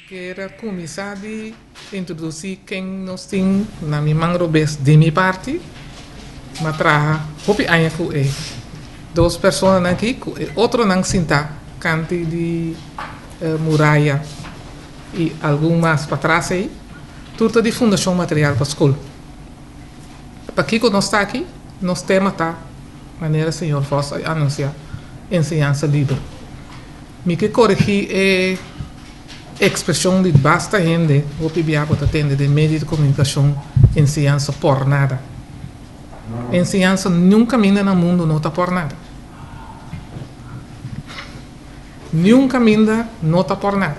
Quero começar de introduzir quem nós temos na minha mangrobes de minha parte, mas traga hopi anya ku duas pessoas aqui, outro não sinta cante de muralha e algumas para trás aí, tudo de fundação material para a escola. Para aqui que nós está aqui, nós temos tá maneira senhor Foss anunciar ensinança livre. Me que corrigir expressão de basta gente, o PBA pode atender de meio de comunicação, ensinança por nada. Ensinança nunca caminha no mundo, não está por nada. Nenhum caminho não está por nada.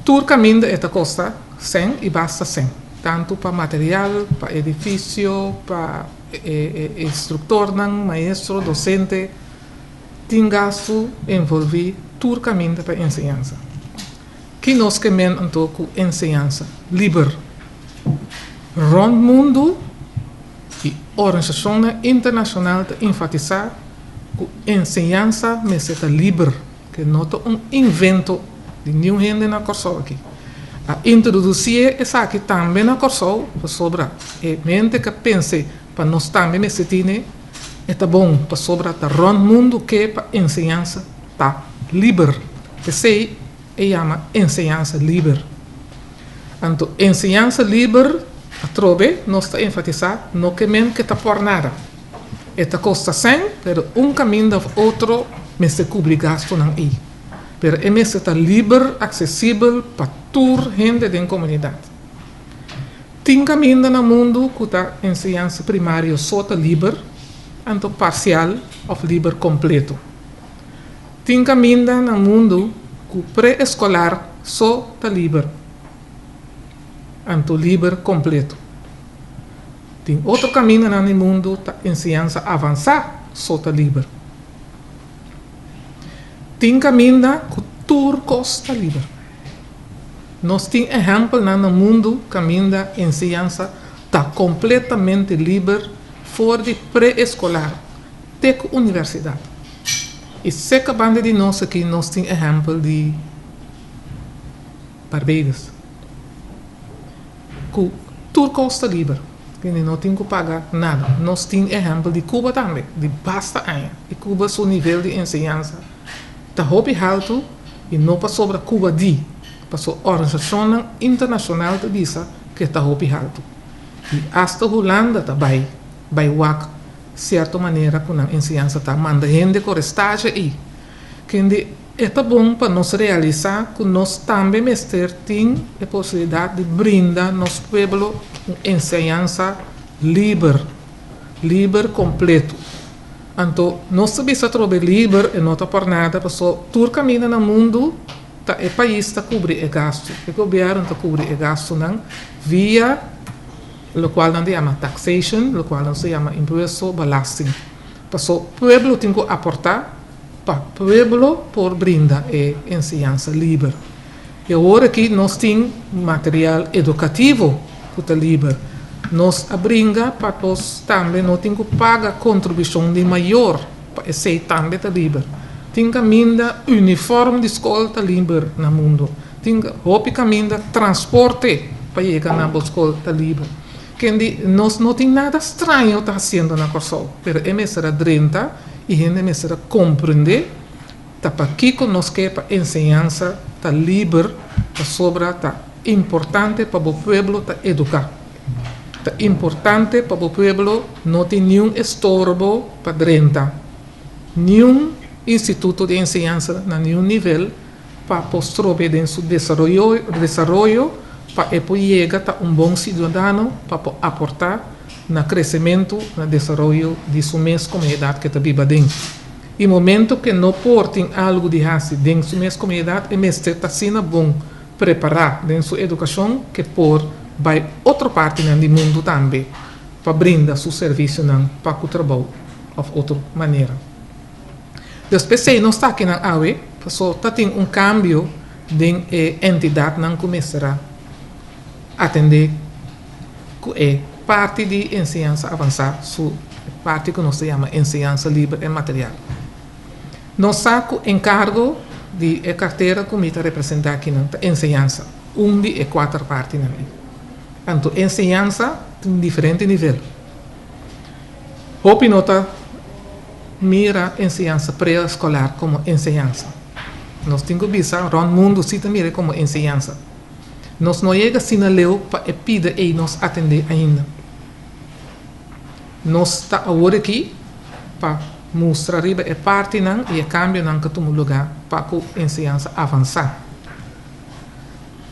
Tudo caminho é costa 100 e basta 100. Tanto para material, para edifício, para instrutor, maestro, docente, tem gasto envolver todo caminho para ensinança. Que nós queremos então com ensinança livre. Rond mundo e organizações internacionais de enfatizar que ensinança é livre, que não é invento de nenhum gente na Corsol aqui. A introduzir essa aqui também na Corsol, sobre a mente que pense para nós também me sentir é bom para sobre a rond mundo que para ensinança tá livre. Que sei chama ensinança livre. Então, ensinança livre, a trobe, nós está enfatizar, não que men que está por nada. Esta costa 100, pero caminho do outro, me se cobre gasto não aí. Pero é está livre, acessível para toda gente da comunidade. Tem caminho no mundo que está ensinança primária só está livre, então parcial ou livre completo. Tem caminho no mundo que pré-escolar só está livre, então livre completo. Tem outro caminho no mundo que ensinança avançar só está livre. Tem caminho que tudo está livre. Nós temos exemplo no mundo caminho da ensinança está completamente livre fora de pré-escolar, até a universidade. E se acabando de nós aqui, nós temos exemplo de Barbados, que tudo está livre, que não tem que pagar nada. Nós temos exemplo de Cuba também, de basta anos. E Cuba, seu nível de ensinança está bem alto e não para sobre Cuba para a organização internacional de visa que está bem alto. E hasta Holanda também, vai WAC, certa maneira, com a ensinança está manda gente com estágio aí. Que é bom para nós realizar que nós também temos a possibilidade de brindar nosso povo uma ensinança livre completo. Então, nós sabemos que livre e não está por nada, porque todo caminho no mundo, o país está cobrindo o gasto. O governo está cobrindo o gasto via lo qual não se chama taxation, lo qual não se chama imposto belasting. Porque o povo tem que aportar para o povo por brindar a ensinança livre. E agora aqui nós temos material educativo que está livre. Nós abringa para nós também não temos que pagar contribuição de maior para esse também está livre. Tem caminho de uniforme de escola está livre no mundo. Tem caminho de transporte para chegar na escola está livre. Que nós não tem nada estranho está fazendo na Corsol, mas é mesmo 30 e a gente mesmo compreender tá para aqui que nós quer para ensinança tá livre, tá sobre tá importante para o povo tá educar, tá importante para o povo não tem nenhum estorbo para 30, nenhum instituto de ensinança na nenhum nível para postrobe em seu desenvolvimento para chegar a bom cidadão para aportar no crescimento, no desenvolvimento de sua mesma comunidade que está viva dentro. E no momento que não portem algo de raça dentro de sua mesma comunidade, é mesmo está sendo bom preparar dentro de sua educação que por vai outra parte do mundo também para brindar seu serviço para o trabalho de outra maneira. Depois, se não está aqui na AUE, só tem cambio de entidade não começará atender parte de ensinança avançada, parte que nós chamamos ensinança livre e material. Nós saco encargo de carteira comita representar aqui na ensinança. De 4 partes na minha. Então, ensinança tem diferente nível. Hope nota mira ensinança pré-escolar como ensinança. Nós temos que visar o mundo se mira como ensinança. Nós não chega assim a leu para pedir e nos atender ainda. Nós está agora aqui para mostrar a parte não e a cambio não que toma lugar para a ensinança avançar.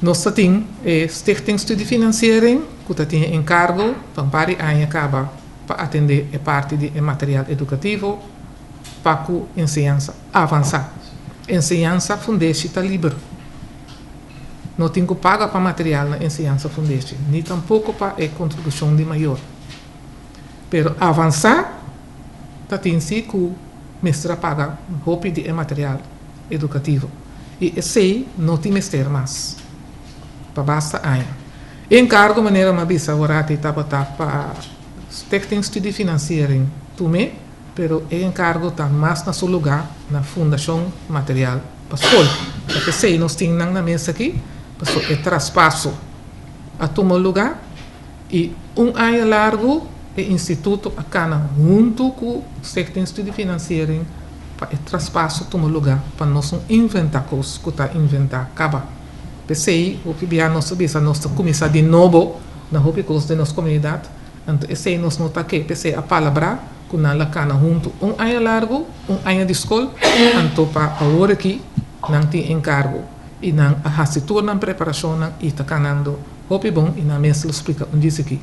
Nós temos Stichting Studie Financiering, que tem encargo para acaba para atender a parte de material educativo para a ensinança avançar. Ensinança fundeste está livre. Não tem que pagar para material na ensinança fundeste, nem tampouco para a contribuição de maior. Pero avançar, está tem si que o mestre paga roupa de material educativo. E esse não tem mestre mais. Para basta aí. Encargo maneira uma bisa agora estava para Stichting Studie Financiering também, pero o encargo está mais na seu lugar na Fundação Material para a escola. Porque se nós temos na mesa aqui, passou o traspasso a tomar lugar e ano largo o instituto acana junto com o Stichting Studie Financiering para o traspasso tomar lugar para nós não inventar coisas que está inventar acaba. Pensei, o que bia nossa bisa nossa começar de novo na roupa coisas da nossa comunidade. Então, esse nós não está aqui, pensei a palavra que na lacana junto ano largo, ano de escola, então para agora aqui não tem encargo e não a se torna preparação e está canando roupa bom e na mesa explica onde diz aqui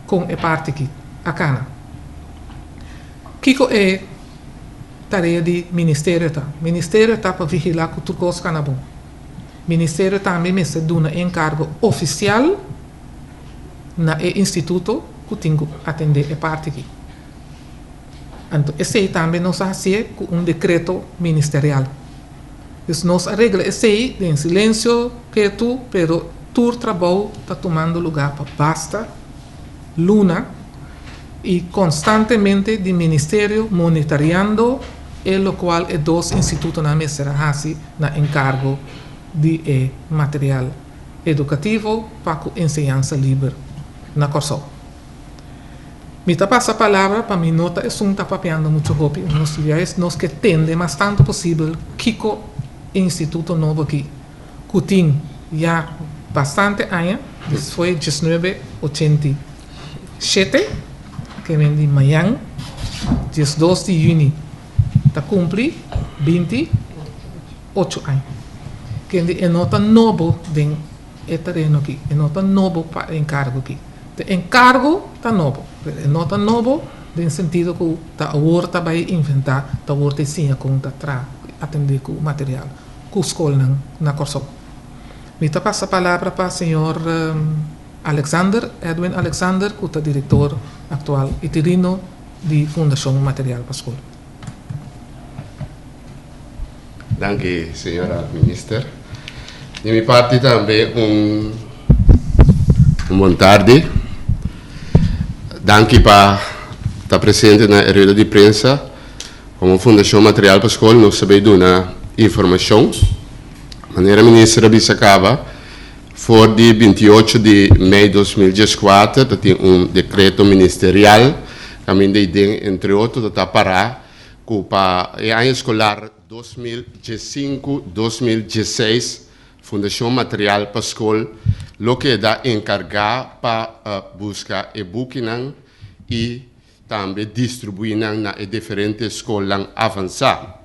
com a parte aqui a cana. Kiko é tarefa de ministério tá. Ministério tá para vigilar que tudo coisa cana bom. Ministério também me se dá encargo oficial na instituto que tem que atender a parte aqui. Então, esse também nós fazemos com decreto ministerial. Então, nós arregla esse em silêncio, quieto, pero todo trabalho está tomando lugar para basta, luna, e constantemente de ministério monitoreando, lo qual é 2 institutos na mesa na encargo de material educativo para a ensinança livre na Corsol. Me passa a palavra para minha nota, é um tapapeando muito rápido. Nós que tende mais tanto possível Kiko Instituto Novo aqui, que tem já bastante anos, foi 1987, que vem de Miami, 12 de junho, está cumpre 28 anos. Que é nota novo de terreno aqui, é nota novo para encargo aqui. O encargo está novo, é nota novo no sentido que está agora está vai inventar, está agora tem sim a conta para atender com o material, com a escola na Corsol. Me passa a palavra para o senhor Edwin Alexander, que é o diretor atual interino de Fundação Material para a Escola. Danke, senhora ministra. De minha parte também boa tarde. Danke para estar presente na rede de imprensa. Como Fundação Material para a Escola, nós sabemos dar informação. A maneira ministra Bissacaba, for de 28 de maio de 2014, tem decreto ministerial, também entre outros, está para o ano escolar 2015-2016, Fundação Material para a Escola, o que dá encargar para buscar e booking e também distribuir na diferentes escolas avançadas.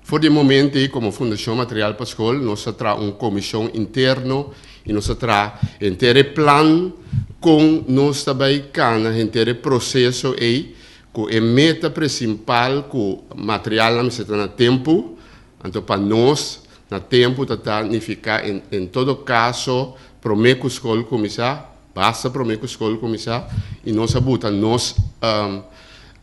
Por de momento, como Fundação Material para a Escola, nós temos uma comissão interna e nós temos um inteiro plano com nós também um inteiro processo aí, com a meta principal, com o material que está no tempo, então para nós, no tempo, significa, em todo caso, prometo que a escola começar, basta prometo que a escola começar, e nós botamos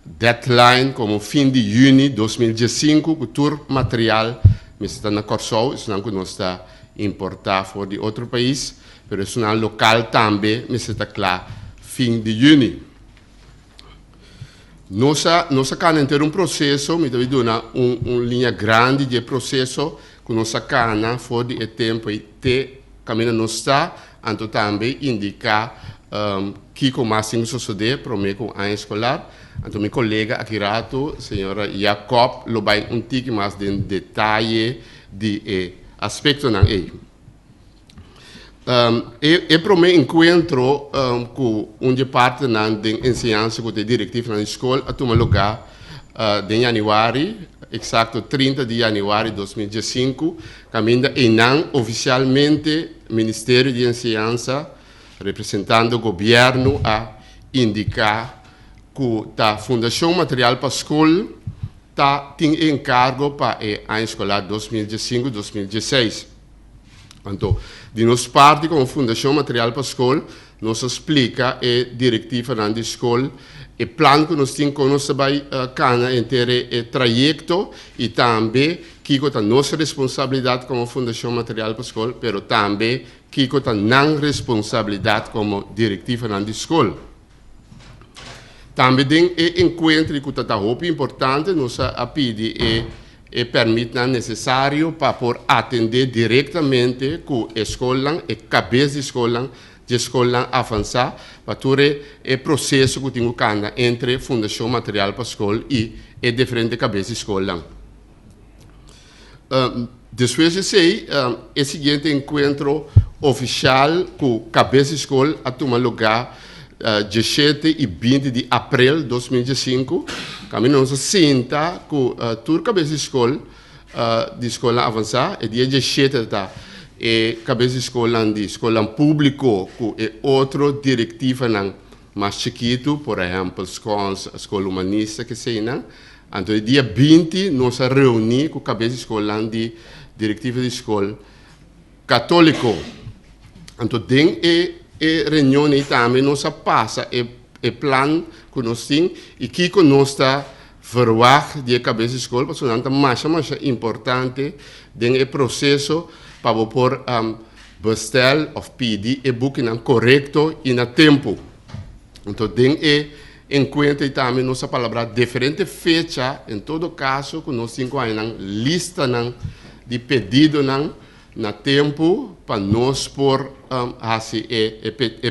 deadline como fim de junho de 2015, que todo material está na Corsol, isso não que nós está importar fora de outro país, mas isso local também está claro, fim de junho. Nós can ter um processo, me deve dar uma linha grande de processo que nós can for de tempo e te caminho não está, então também indicar que como assim suceder para mim com a escolar. Então meu colega aqui rato, senhora Jacob, lo vai tique mais de detalhe de aspecto não é. Para mim encontro com de parte de ensinança com a diretiva na escola a tomar lugar de janeiro, exato 30 de janeiro de 2015, caminha e não oficialmente Ministério de Ensinança, representando o governo a indicar que a Fundação Material para a Escola tem encargo para a escola 2015-2016. Então, de nossa parte, como Fundação Material para a Escola, nos explica a diretiva da escola, o plano que nós temos, nós vai cana inteiro o trajeto e também que é a nossa responsabilidade como Fundação Material para a Escola, mas também que é a não responsabilidade como diretiva da escola. Também tem encontro que é muito importante, nós pedimos e permite necessário para por atender diretamente com a escola e cabeça de escola avançada para todo o processo que tem entre Fundação Material para a Escola e diferentes cabeças de escola. Depois de sei, o seguinte encontro oficial com a cabeça de escola a tomar lugar 17 e 20 de abril de 2015, caminho nós senta com toda a cabeça de escola avançada, e dia 17 da cabeça de escola público com outra diretiva mais chiquito, por exemplo, a escola humanista que sei não. Então, dia 20 nós reunimos com a cabeça de escola de diretiva de escola católico. Então, tem reunião também nós passa o plano que nós temos e que nós está verwacht de cabeça de escola, porque é mais importante do processo para por bestel ou pedir e booking correto e na tempo. Então, tem encontro também nossa palavra diferente fecha, em todo caso, que nós temos uma lista de pedido na tempo para nós por assim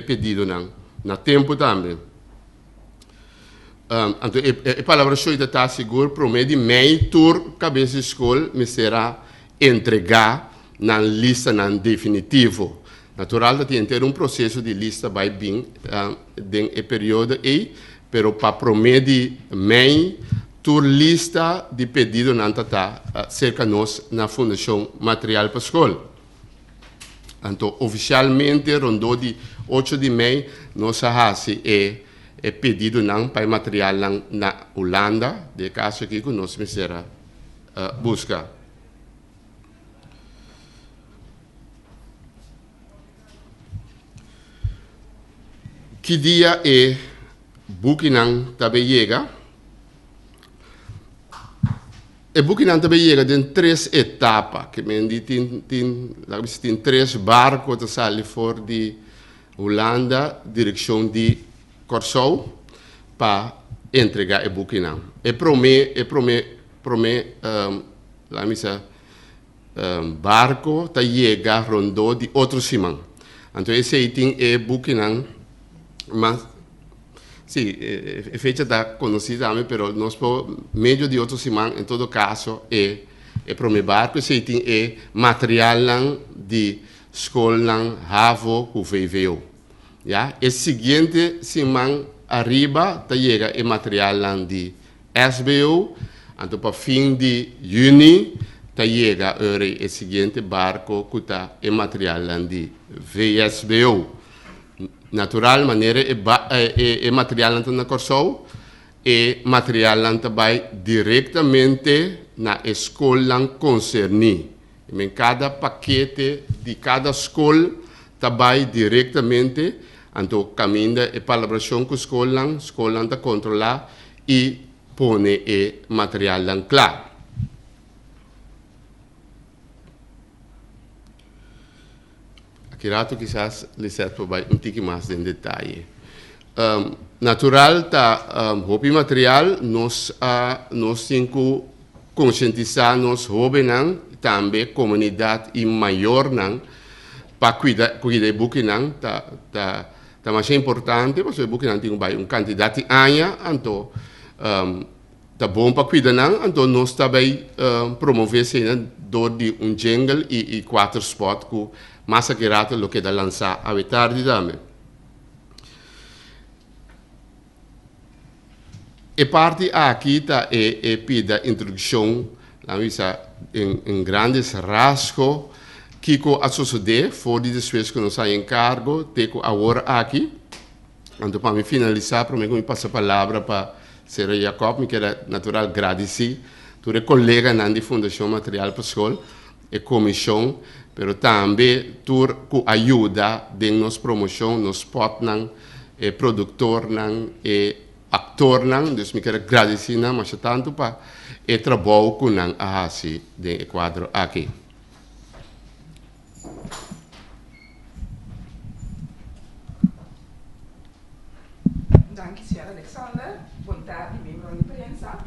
pedido na tempo também. Então a palavra só está seguro para mim de meio tour cabeça de escola me será entregar na lista definitivo. Natural que tem um processo de lista vai bem em período aí, pero para prometer de meio tour lista de pedido não está cerca de nós na Fundação Material para a Escola. Então, oficialmente, rondou de 8 de maio, nós fazemos pedido para material na Holanda, de caso que nós será buscar. Que dia booking também chega? O booking também chega em 3 etapas, que tem 3 barcos que saem fora de Holanda, direção de Curaçao, para entregar o booking. E lá missa barco chega rondou de outro semana. Então esse aí tem o booking, mas sim, a fecha está conhecida, mas nós por meio de outra semana, em todo caso, é para o barco, se tem material de escola, HAVO, com VVO. Ja? E seguinte semana, arriba, chega o material de SBO, então para fim de junho, chega o seguinte barco, que está o material de VSBO. Natural maneira é material na Curaçao e material vai diretamente na escola concernida. Em cada paquete de cada escola vai diretamente, então caminha a colaboração com a escola está controlar e põe o material claro. Aqui rato quizás lhe serve para um pouco mais de detalhe. natural ta hobby material nos temos que conscientizar nos hobby nan também comunidade e maior nan para cuidar buki nan ta mais importante porque buki nan tem uma quantidade de anos então tá bom para cuidar nan então nós também promover cena de jungle e 4 spot que mais accurato lo que da lançar a tarde também. E parte aqui tá pida introdução em grandes rasgos que a sociedade for de después que nos em cargo teco agora aqui. Então para me finalizar, para mim passa a palavra para Sra. Jacob, me quero natural agradecer toda colega na Fundação Material para a Escola e comissão, pero também toda ajuda de nos promoção, nos spot nan, e produtor nan, e actor nan, dus me quero agradecer nan, mas tanto para o trabalho que nan assim de quadro aqui. Dank u, Sr. Alexander. Boa tarde, membro da imprensa.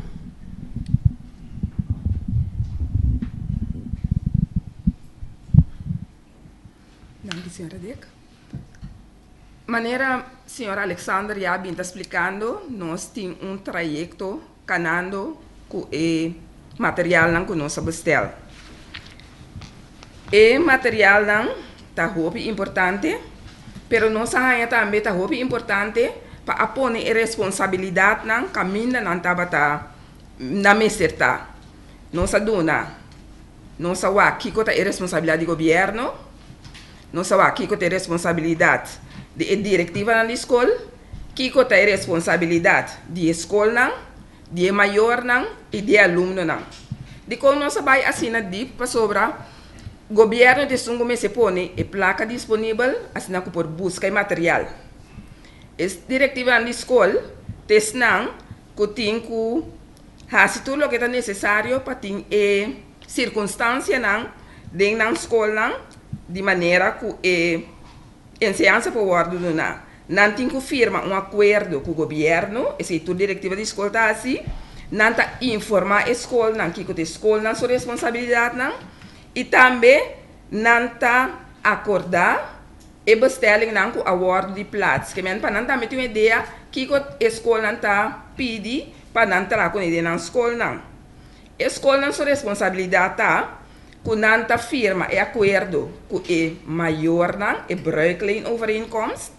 Dank u, Sr. Dick. Maneira, Sr. Alexander já bem está explicando, nós temos trajeto canando com o material que nós bestel. E material está muito importante, pero nós também está muito importante para pôr a responsabilidade na caminho na meserta. Nós dona, nós aqui com a responsabilidade do governo, nós aqui com a responsabilidade da diretiva na escola, que com a responsabilidade da escola, de maior e de aluno. De como nós vai assinar para sobre o governo de Sungume se põe a placa disponível, assinar por busca material. Esta diretiva na escola, tesnan, que tem que fazer tudo o que é necessário para ter circunstância dentro da escola, de maneira que a ensinança pode dar. Não tem que firmar acordo com o governo, essa é a diretiva da escola está assim, não está informar a escola, não que a escola não sua responsabilidade, não, e também não está acordar e bestelling não com award de plaats, que para não também ter uma ideia que a escola não está pedindo para não estar com a ideia na escola, não. A escola não sua responsabilidade está que não está firma e acordo com o maior, não, e bruikleen overeenkomst.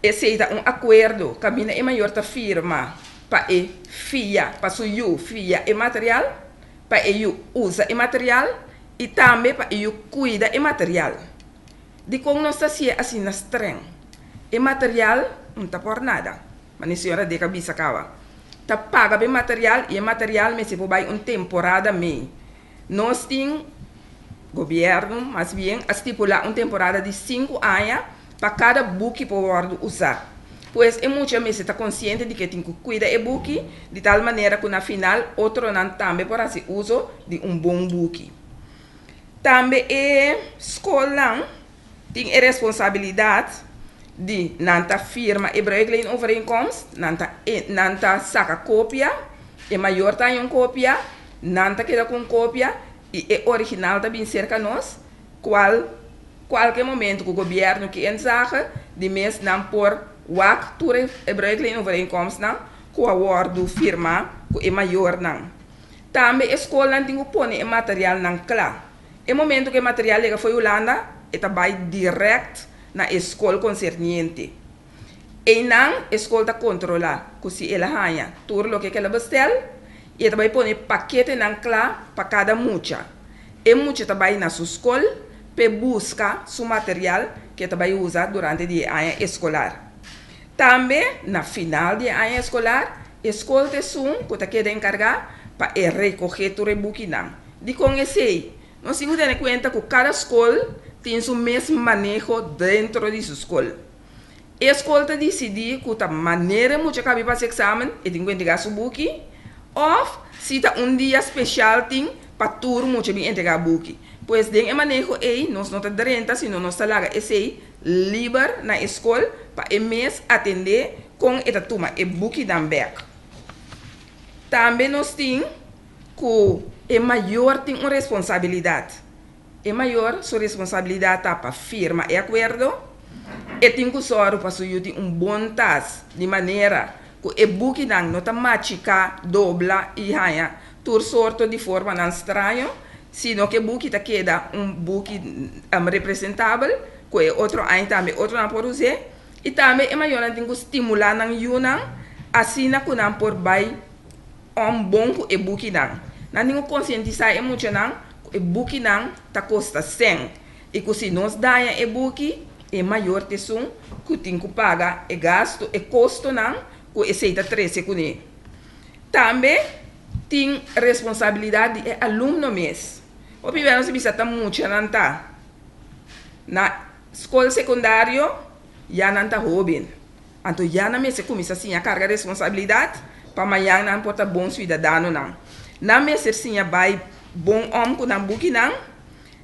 E se dá acordo, caminha e maior ta firma para e fia, para su fia e material, para e usa e material e também para e cuida e material. De como nós está assim na streng, e material não está por nada, mas a senhora de cabeça cava, tá paga bem material e material me se vai temporada me. Nós tem governo, mas bem, estipular temporada de 5 anos para cada book que pode usar. Pois é muita gente está consciente de que tem que cuidar do book de tal maneira que na final outro não também para se uso de bom book. Também a escola tem a responsabilidade de não firma e bruikleen overeenkomst, não saca cópia, e maior tem cópia, não queda com cópia e é original também cerca nós, qualquer momento que o governo que ensaja de mês não por wak ture e bruikleen overeenkomst não com a word firma com é maior não. Também a escola tem que pôr o material não claro. E momento que o material chega foi Holanda, ele vai direto na escola concerniente. E não a escola controla que se ela ganha tudo o que ela bestel e ele vai pôr paquete não claro para cada mucha. E mucha vai na sua escola para buscar seu material que ele vai usar durante o ano escolar. Também, na final do ano escolar, a escola de som que está querendo encargar para recolher todo o book. De conhecer, nós temos que ter em conta que cada escola tem o mesmo manejo dentro de sua escola. A escola decidir que a maneira que cabe para o exame é de entregar seu book, Of se tá dia especial tem para turno muito bem entregar buki. Pois den manejo aí nós não tá renta, sino nós tá lá esse livre na escola para o mês atender com esta turma e buki dan back. Também nós tem que é maior tem uma responsabilidade. É maior sua responsabilidade tá para firma e acordo. E tem que usar para suyo bom task de maneira que o buki dan não tá machica dobla e haya tur sorto de forma não estranho, sino que o buki tá queda buki representável, que outro aí também outro não pode usar. E também é maior tem que estimular nang yunang assim na kunang por bay bom que o buki dan. Na ninguém conscientizar é muito não o buki dan tá custa 100 e que se nós dá o buki é maior tesão que tem que pagar e gasto e custo não que aceita 13 com ele. Também tem responsabilidade de aluno mês. O primeiro se precisa muito não tá na escola secundária já não tá jovem. Então já na mês começa assim a carga de responsabilidade para amanhã não porta bom cidadão não. Na mês assim vai bom homem com não buki não.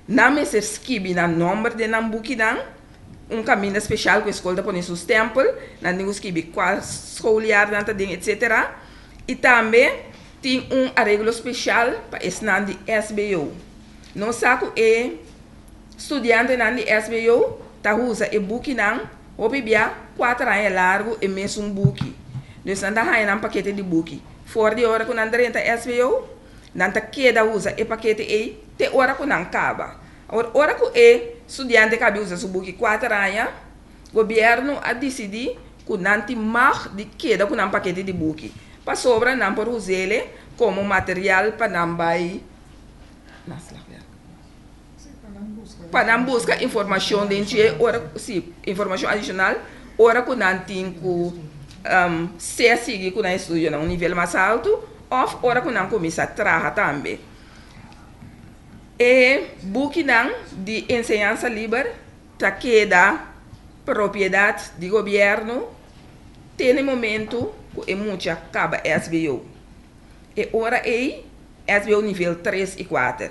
Na mês esquibe na número de não buki não. Caminho especial que a escola põe seus tempos, na ninguém esquibe qual escolar não tá dentro, etc. E também tem arreglo especial para ensinar de SBO. Não sabe é estudante na de SBO tá usa e buki não, ou bebia 4 anos largo e mesmo buki. Nós anda aí paquete de buki. Fora de hora que não renta SBO, não tá queda usa e paquete e te hora que não acaba. Hora que é estudante que usa o buki 4 anos, o governo a decidir que não tem mais de queda com um paquete de buki. Para sobra não por usar ele como material para não vai para não buscar informação dentro hora sim informação adicional hora que não tem que se seguir com a estudo a nível mais alto ou hora que não começa a trabalhar também. E buki de enseñanza livre ta queda propriedade do governo tem momento que é muito acaba SBO. E ora é SBO nível 3 e 4.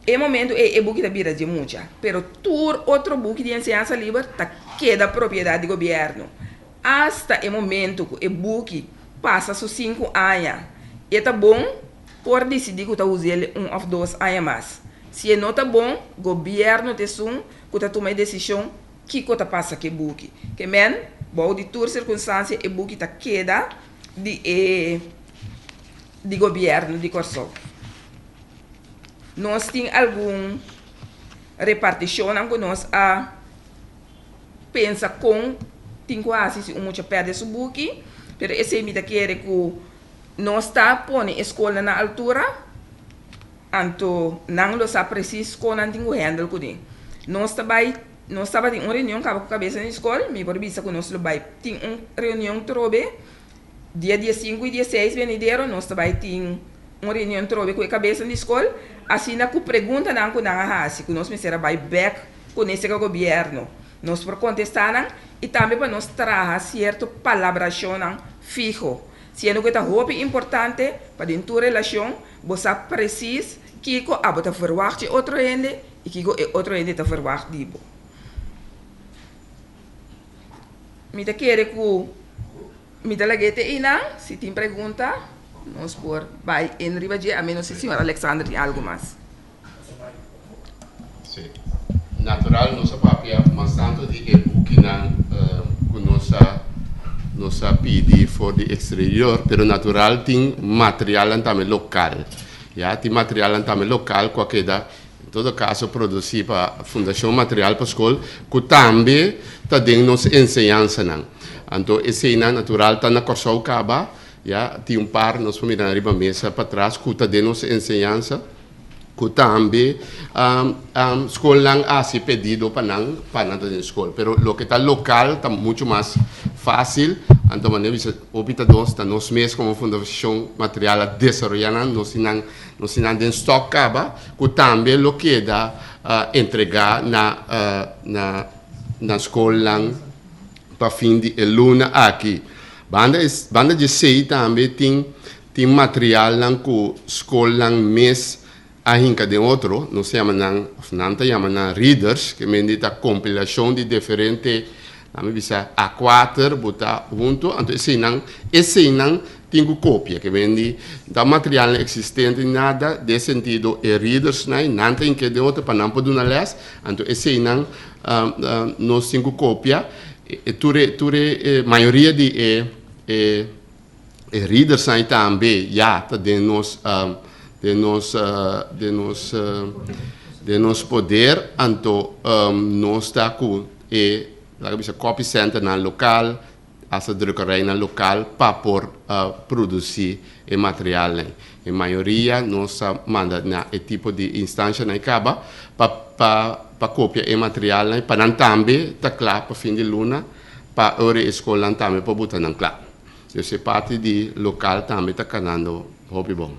E momento é buki da bira de muita, pero tur outro buki de enseñanza livre ta queda propriedade do governo. Hasta o momento que o buki passa os 5 anos. E tá bom por decidir que está usando ou 2 anos mais. Se não está bom, o governo tem que está tomando decisão que está passando que buki. Que men, bom de todas circunstâncias, o buki está queda de governo de Kosovo. Nós temos alguma repartição que nós pensa com tem quase se muito perde esse buki, pero esse me quer que nós está pondo a escola na altura, então não lo sabe preciso como não tem o handle com ele. Nós estava em uma reunião com a cabeça na escola, me por vista que nós vai tem uma reunião trobe dia 5 e dia 6 venidero, nós estava tem uma reunião trobe com a cabeça na escola, assim na que pergunta não que não há que nós será vai back com esse governo, nós por contestar e também para nós trazer certo palabração fijo. Sendo que é muito importante para dentro da relação, você precisa que você verwacht outro ende e que outro ende está verwacht de você. Me quer que me dá lagete ina, se tem pergunta, nós por vai em ribadia, a menos se a senhora Alexandra tem algo mais. Sim. Natural, nossa papia, mas tanto de que o não nos pedi for de exterior, pero natural tem material também local. Já tem material também local, que dá, em todo caso, produzir para a Fundação Material para a Escola, que também está dentro da nossa ensinança. Então, esse natural está na Kosovo Caba, já tem par, nós vamos mirar a mesa para trás, que está dentro da nossa ensinança, que também a escola não há se pedido para nada da escola, pero o que está local está muito mais fácil. Então, obitadores da nós mesmos como Fundação Material a desarrollar, nós não tem estoque caba, que também o que dá entregar na escola para fim de luna aqui. Banda de sei também tem tem material lang ku school lang mes ahinka de outro, não se chama não readers, que mendi a compilação de diferente, nami bisa A4 botar junto, então esse não tem cópia, que mendi da material existente nada de sentido e readers não tem que de outro para não poder na les, então esse não nós tem cópia, e maioria de readers aí também já de nos poder, então nós está com a copy center na local, a drukkerij na local para por produzir o material. A maioria nós manda na tipo de instância na acaba para copiar o material para não também tá claro para fim de luna para hora escola também para botar na claro. Eu sei parte de local também tá canando hobby bom.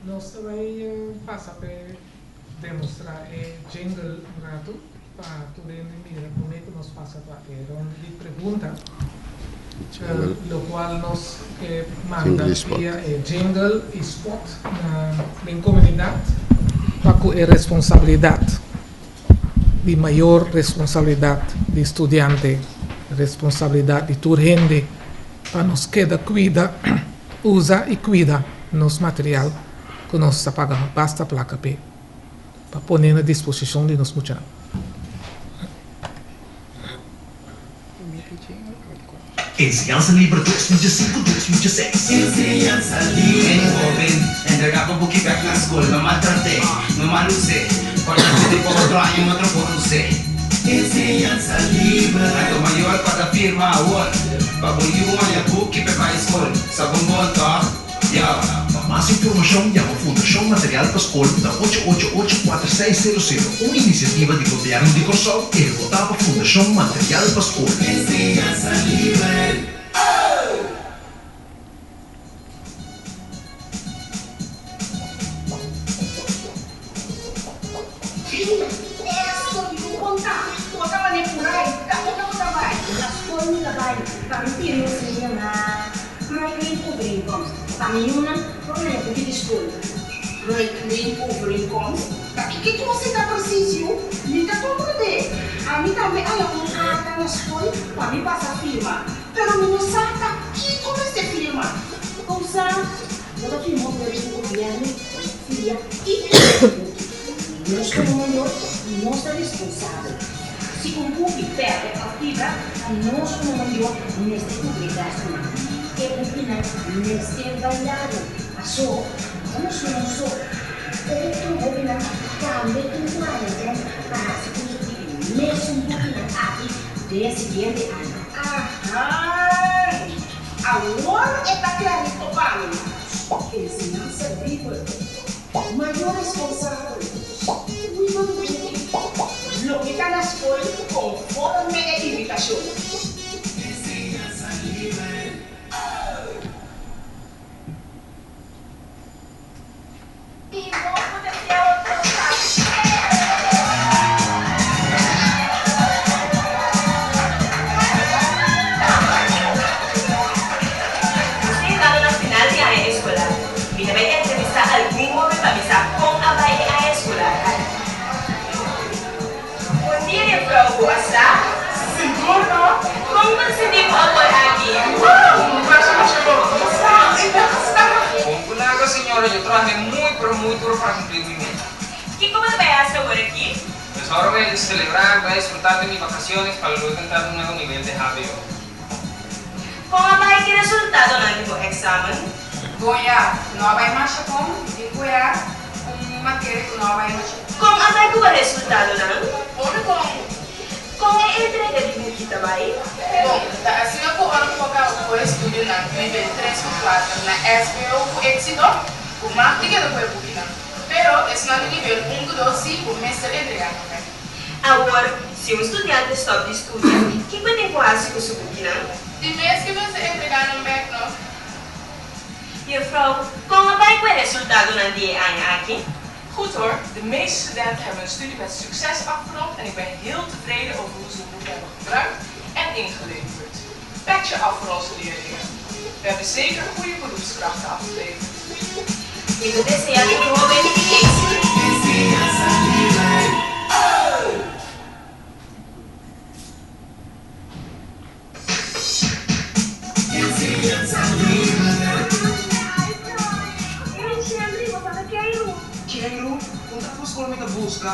Nós também passamos para demonstrar jingle um rato para tu mira como é que nós passamos para ronda de pergunta, lo qual nós manda via jingle e spot na comunidade para que é responsabilidade de maior responsabilidade de estudante, responsabilidade de toda gente para nos queda cuida, usa e cuida nosso material que nós está pagando, basta placa P, para pôr à disposição de nós muchachos. Enseñanza Libre 2005, 2006. Enseñanza Libre. Joven, entrega po buki back na school, no maltrate, no maluse. Cuando te puedo traer un otro ponce. Enseñanza Libre. Ato mayor para firma award. Paguyuan ya buki back na school. Sa bumbonta, ya. Más información llama Fundación Material Pascual da 888-4600, una iniciativa de gobierno de Corsol que votaba Fundación Material Pascual. Enseñanza libre. Kami yun ang problema ko di school. Right claim over income. Kikit mo sa taparsisyo, hindi ka tumuli. Ami kami alam kung kata na school, kami pa sa firma. Pero minusata, kiko na sa firma. Kung sa, nakapin mo na rin ko yan, filha, nós como maior, nós é responsável. Se cumprir perto a fibra, nós como maior, neste publicação. Que opina neste trabalho. Aso, vamos não só. Outro opina também trabalho para se conseguir mesmo opina aqui desse seguinte ano. Aham! Agora é para criar o plano. Ensinança livre. Maior responsável. Lo que está na escola conforme a invitação. Ensinança livre. Señora, yo trabajé muy duro para cumplir mi meta. ¿Y cómo te pegaste por aquí? Pues ahora voy a celebrar, voy a disfrutar de mis vacaciones para luego entrar a un nuevo nivel de HBO. ¿Cómo va a ir el resultado del nuevo examen? Voy a, no vai mais como, e voy a matéria que não vai mais. ¿Cómo va a ir el resultado, no? Onde como? ¿Cómo es el entrega de mi quita va a ir? Bom, assim eu vou colocar o estudo na nível 3 ou 4, na SPO, o éxito, o marketing do web booking. Pero, esse não é nível 1, 2, 5, o mestre entrega. Agora, se um estudante está de estudo, que pode fazer com o seu booking? De mês que você entregar no MEC, não? E mevrouw, como vai ir o resultado no dia aqui? Goed hoor, de meeste studenten hebben hun studie met succes afgerond en ik ben heel tevreden over hoe ze de boek hebben gebruikt en ingeleverd. Petje af voor onze leerlingen. We hebben zeker goede beroepskrachten afgeleverd. Ik wil desear que joven éxito. Chenro, punta pra escola me busca.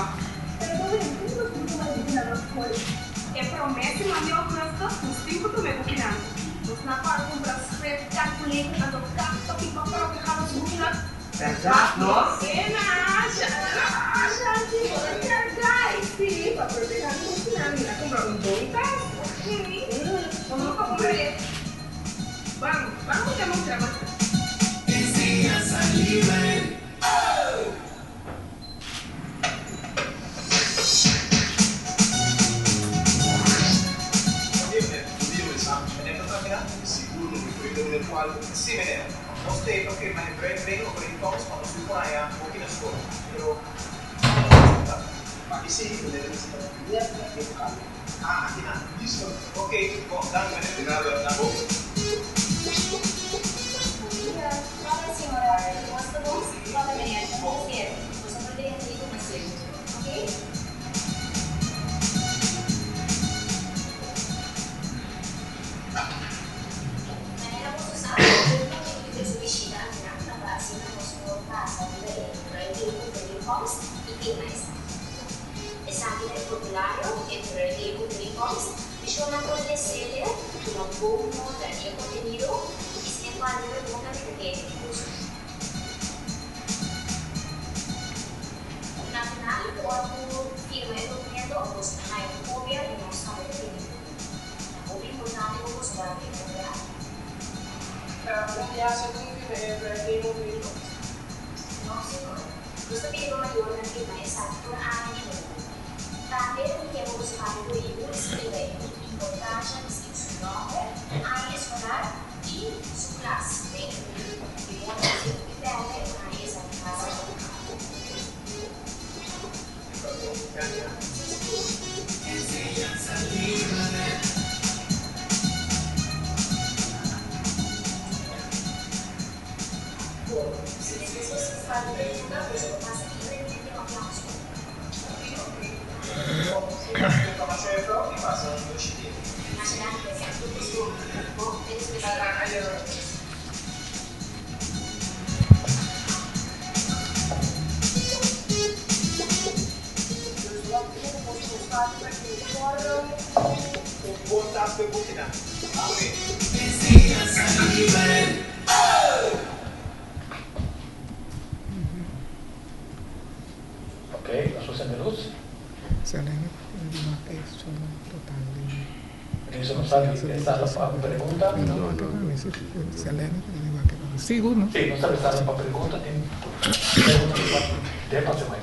É promessa, mas eu gosto dos 5 do meu pequeno. Os na parte do braço, calculei, a do carro, que para colocar os buchas. Verdade, não? Sim, para proteger o pequeno. Mira, comprar doita. Vamos comprar. Vamos demonstrar mais. Sì, vedete, ho detto che me ne prendo per il posto quando si fa un po' di scuola, però ma sì, vedete, ah, aquí nada, listo, ok, dame de nada na boca. Fala, senhora, gosta bom? Fala, menina, você poderia ter ido mais cedo, ok? Esamina il formulario entro il libro di Lincoln, bisogna condividere un buon del contenuto e se ne fa una buona richiesta di uso. Na final, quando firma il documento, hai un copia di uno stato definito. La copia importante è uno stato definito. Quindi ha seguito dei movimenti. No, signore. Questo video maggiore nella firma è stato per anni di nuovo. Também temos os vários livros que leem importância de seu nome, a escolar e sua classe. Bem, e uma coisa que pede a essa classe. Se vocês fazem pergunta, você passa aqui e tem uma classe. Ok, la sua luz. Selene, è solo totale. Eso no sabe, está la pregunta. Selene, sigo, no? Sì, non sabe stare la pregunta. Depois mais.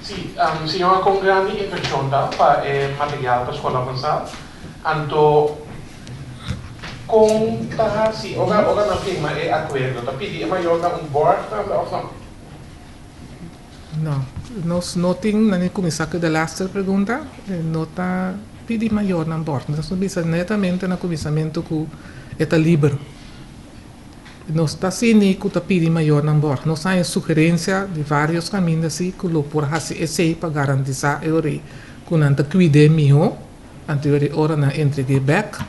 Sì, siamo con grandi infezioni per materiale per scuola avanzata. Anto com sì, ora non firma è accordo, tapi ma io ho un board of no. No, nós não temos nem começar com a laatste pergunta, não está pedir maior na bordo, nós não bisa netamente na começamento com está livre. Nós está sim com a pedir maior na bordo, nós temos sugerência de vários caminhos assim que lo por fazer esse para garantizar eu rei, com anta cuide mio, anterior hora na entregue back,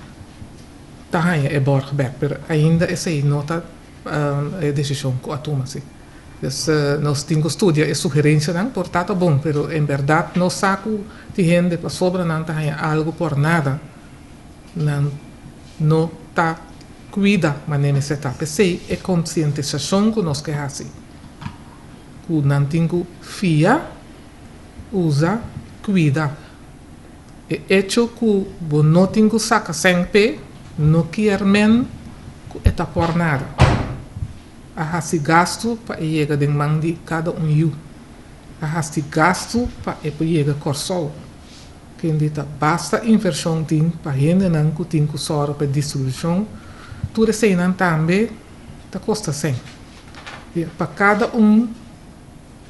tá é borg back, pero ainda esse não está decisão com a toma assim. Dus nós temos estudia e sugerência não, portanto bom, pero em verdade nós saco de gente para sobra não tá algo por nada, não tá cuida, mas nem se tá pensei é conscientização que nós quer assim, que não tenho fia, usa, cuida, e hecho que bo não tenho saca sempre, não quer men, que é por nada. A hasi gasto para chegar de mão de cada you. A hasi gasto para chegar corsol. Que indita basta inversão tem para gente não que tem que só para distribuição. Tudo isso também tá custa sem. Para cada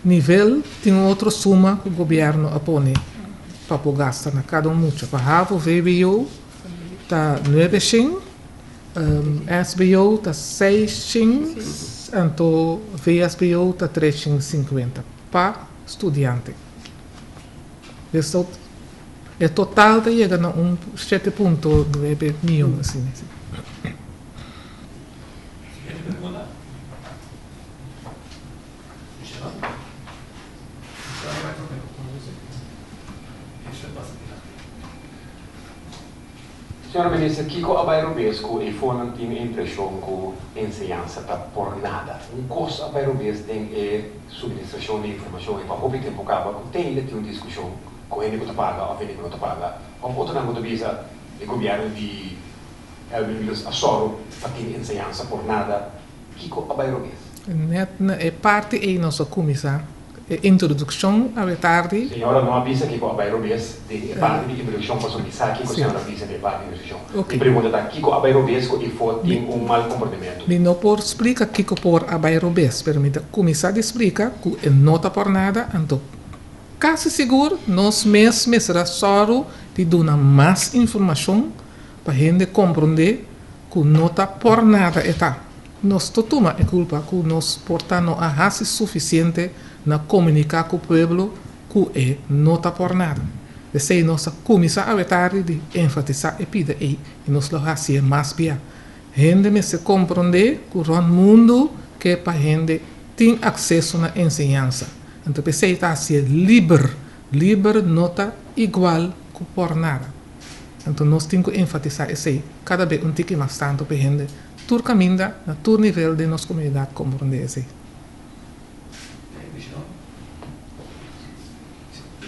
nível tem outra suma que o governo apone para gastar na cada mucho. Para o VBO está 9 xin, SBO está 6 xin, então VSBO está 3,50 para estudante. Isso é total de chega a 7,9 milhões assim. Senhora Ministra, Kiko Abairobesco e foi não tinha impressão que a ensinança está por nada. Coisa Abairobes tem subministração de informação e para o tempo acaba, tem uma discussão com ele que paga ou ele que não paga. Como outro não visa o governo de Elvis Assoro para ter ensinança por nada. Kiko Abairobes. É parte da nossa comissão. Introdução à tarde. Senhora não avisa que o Abairobes de parte de introdução para somissar que a senhora avisa de parte de introdução. Okay. E pergunta da Kiko Abairobes e foi tem mau comportamento. Não por explicar Kiko por Abairobes, permita começar a explicar que não está por nada, então quase seguro nós mesmos será só de dar mais informação para a gente compreender que não está por nada está. Nós tomamos a culpa que nós portamos a raça suficiente na comunicar com o povo que não está por nada. Essa é nossa comissão a tarde de enfatizar e pedir e nós lo hacemos mais bem. A gente me se compreender que o mundo que para a gente tem acesso na ensinança. Então, você está a ser livre não está igual que por nada. Então, nós temos que enfatizar isso aí. Cada vez tique mais tanto para a gente tur caminho na tur nível de nossa comunidade compreender isso aí.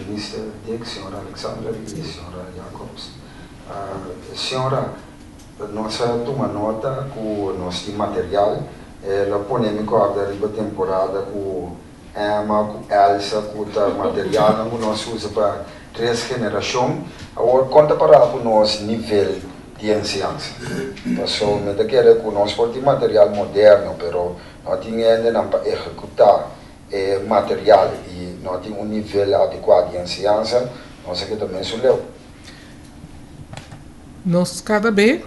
Minister Dick, senhora Alexandra e senhora Jacobs. Senhora, nós tomamos nota que o nosso material é polêmico da temporada com Emma, com Elsa, com o material que nós usamos para 3 gerações. Agora, conta para o nosso nível de ensinança. Passou, me daquele que nós temos material moderno, mas nós tínhamos ainda para executar material e não tem nível adequado de ensinança, nós aqui também soleu. Nós cada vez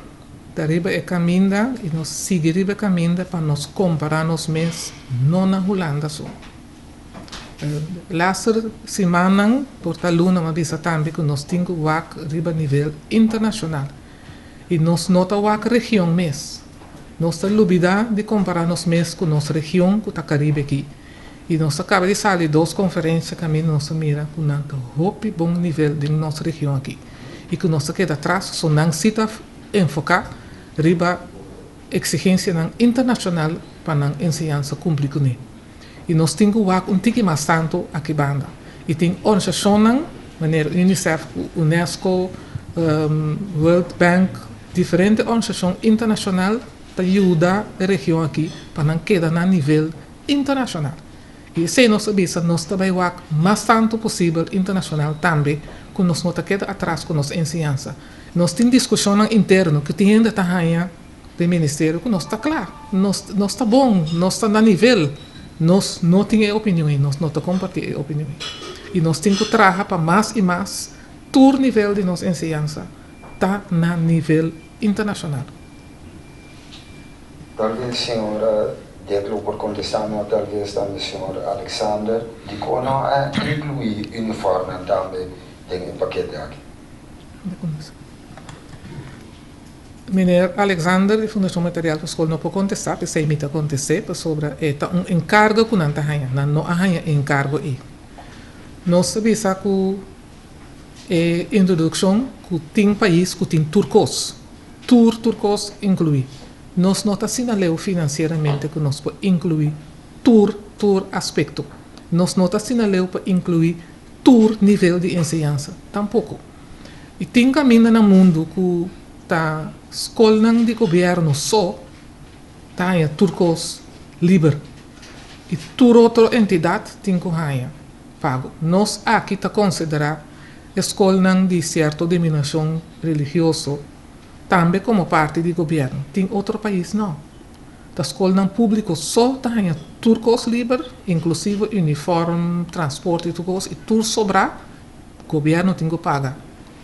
dariba é caminho e nós seguiremos caminho para nós comparar nos mesmos não na Holanda só. Last semana por taluna uma vez também que nós temos que riba nível internacional e nós nota a região mesmo. Nós temos lubida de comparar nos mesmos com nossa região que está Caribe aqui. E nós acabamos de sair 2 conferências que nós mira com um bom nível de nossa região aqui. E que nós queda atrás, só não se enfocar riba exigência internacional para a ensinança cumprir com ele. E nós temos que tique mais tanto aqui banda. E tem organizações, maneira UNICEF, UNESCO, World Bank, diferentes organizações internacionais que ajudam a região aqui para não quedar a nível internacional. E se nós sabemos, nós também vamos mais tanto possível internacional também, que nós não queda atrás com nossa ensinança. Nós temos discussão interna que tem ainda tamanho do Ministério, que nós está claro, nós está bom, nós está na nível, nós não temos opinião, nós não compartilhamos opinião. E nós temos que trabalhar para mais e mais, todo nível de nossa ensinança está na nível internacional. Talvez, senhora, Declo por contestar talvez também o senhor Alexander, de como incluir uniforme também em paquete aqui. Meneer Alexander, de Fundação Material para a Escola, não pode contestar, porque se imita acontecer sobre encargo que não está não há encargo aí. Nós sabemos que a introdução que tem país que tem turcos inclui. Nós não assinalamos financeiramente que nós podemos incluir todo aspecto. Nós não assinalamos para incluir todo nível de ensinança, tampouco. E tem caminho no mundo que a escola de governo só tem turcos livre. E toda outra entidade tem que pago. Nós aqui consideramos a escola de certa denominação religiosa também como parte do governo. Tem outro país não. da escola não público só tem turcos livre, inclusive uniforme, transporte e tudo, e tudo sobrar, o governo tem que pagar.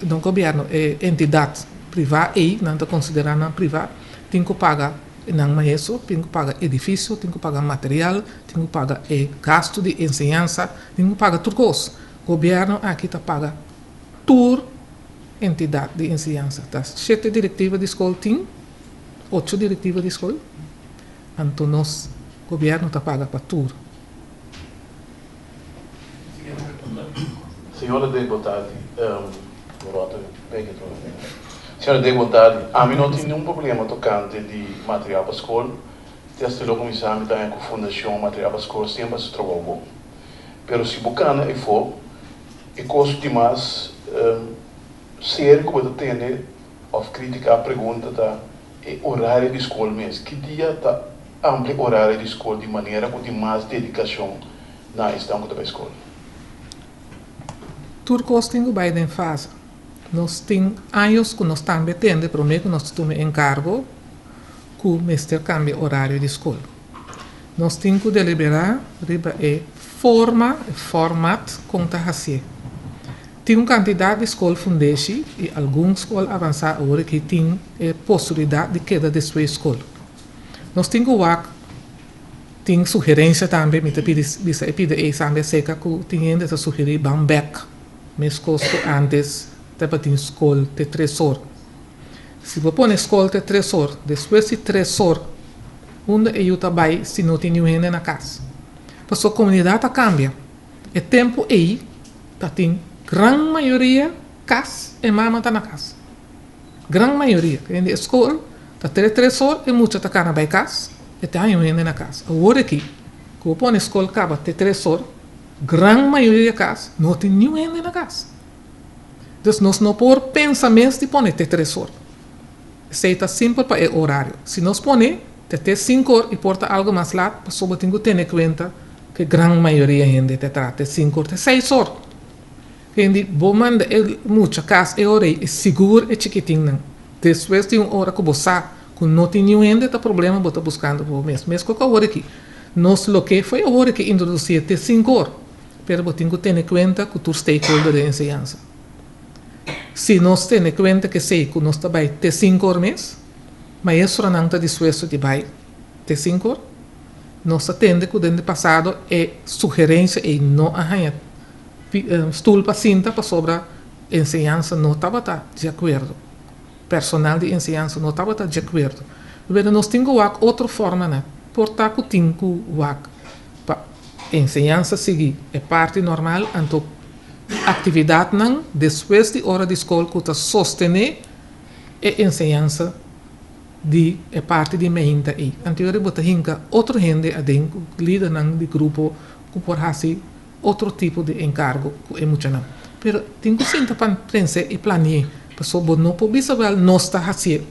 Não governo, é entidade privada, e não está considerando privada, tem que pagar não maestro, tem que pagar edifício, tem que pagar material, tem que pagar gasto de ensinança, tem que pagar tudo. O governo aqui está paga toda entidade de ensinança. Tá? 7 diretivas de escola tem, 8 diretivas de escola. Então, nós, o governo está paga para tudo. Senhora deputada, senhora deputada, a mim não tem nenhum problema tocante de material para a escola. Desde logo começamos também com a Fundação Material para a Escola, sempre se trabalhou bom. Mas se bacana é for, é coisa demais sério que você tem, ou crítica à pergunta, tá, é horário de escola mesmo. Que dia está amplo horário de escola de maneira que tem mais dedicação na estão da escola? Tudo coisa tem que vai em fase. Nós temos anos que nós também temos, primeiro que nós tomamos encargo que o mestre cambia horário de escola. Nós temos que deliberar a formato como está assim. Tem uma quantidade de escola fundation e algumas escolas avançadas agora que tem a possibilidade de queda de sua escola. Nós temos que tem sugerência também, me pede também seca que tem que sugerir back, mas costo antes de ter escola de 3 horas. Se você põe escola de 3 horas, depois de 3 horas, onde eu trabalho se não tem ninguém na casa. Porque a comunidade cambia. O tempo aí, tem grande maioria casa e mama está na casa. Grande maioria. Na escola, está 3 horas e muita está na casa e tem ninguém na casa. Agora aqui, quando põe escola acaba de 3 horas, grande maioria da casa não tem ninguém na casa. Então, nós não podemos pensar mesmo de pôr até 3 horas. Isso está simples para o horário. Se nós põe até 5 horas e porta algo mais lá, a pessoa tem que ter em conta que a grande maioria da gente está até 5 horas, até 6 horas. Quindi, vou mandar muita casa e hora é seguro e chiquitinho. Depois de uma hora que você sabe que não tem nenhum problema, você está buscando por mesmo. Mesmo que a hora aqui. Nós, o que foi a hora que introduziu até 5 horas. Mas você tem que ter em conta que tu stakeholder de ensinança. Se nós temos em conta que sei que nós trabalhamos até 5 horas mesmo, mas isso não está disposto de trabalhar até 5 horas, nós atendemos que no passado é sugerência e não arranha estudo para cinta para sobre a ensinança não estava de acordo. Personal de ensinança não estava de acordo. Mas nós temos outra forma, né? Portar que temos para ensinança seguir é parte normal, então atividade não, depois de hora de escola que está sostener a ensinança de é parte de meinta aí. Anterior bota hinca outra gente adentro líder não de grupo que por assim outro tipo de encargo que é muito não. Pero tem que sentar para pensar e planear, para sobre não pode saber nós está assim.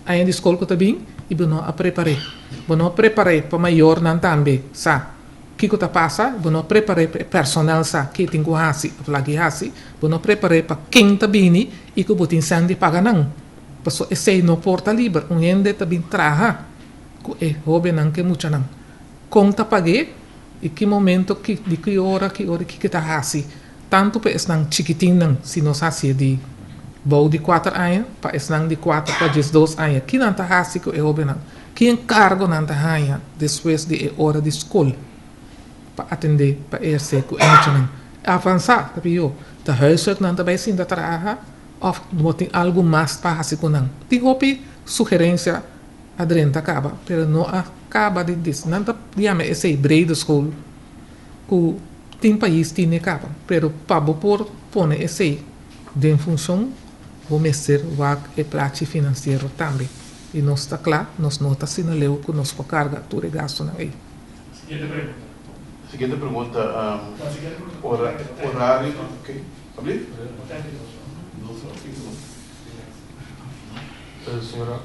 Aí na escola que está bem e não a preparar. Não preparar para maior não também, sabe? Que está passa, não preparar para personal sabe que tem que fazer, para assim, não preparar para quem está bem e que botin sangue paga não. Porque esse não porta livre, um gente também traga, que é hobby não que muito não. Conta paguei e que momento que de que hora que está assim. Tanto para estar chiquitinho não, se não sabe de bom de 4 anos, para estar de 4 para 12 anos, que não está assim que é hobby não. Que encargo não está aí depois de hora de escola para atender para esse que é muito não. Avançar, tapi eu, da huiswerk não também sim da traga ou tem algo mais para fazer com não. Tem hobby sugerência adrenta acaba, pero não acaba de dizer, não tá diame esse breed school que tem país tem acaba, pero para por pôr esse de função vou mexer o prato financeiro também. E nós está claro, nós não está sinaleu que nós por carga tudo gasto não é. Seguinte pergunta, horário, ok? Senhora,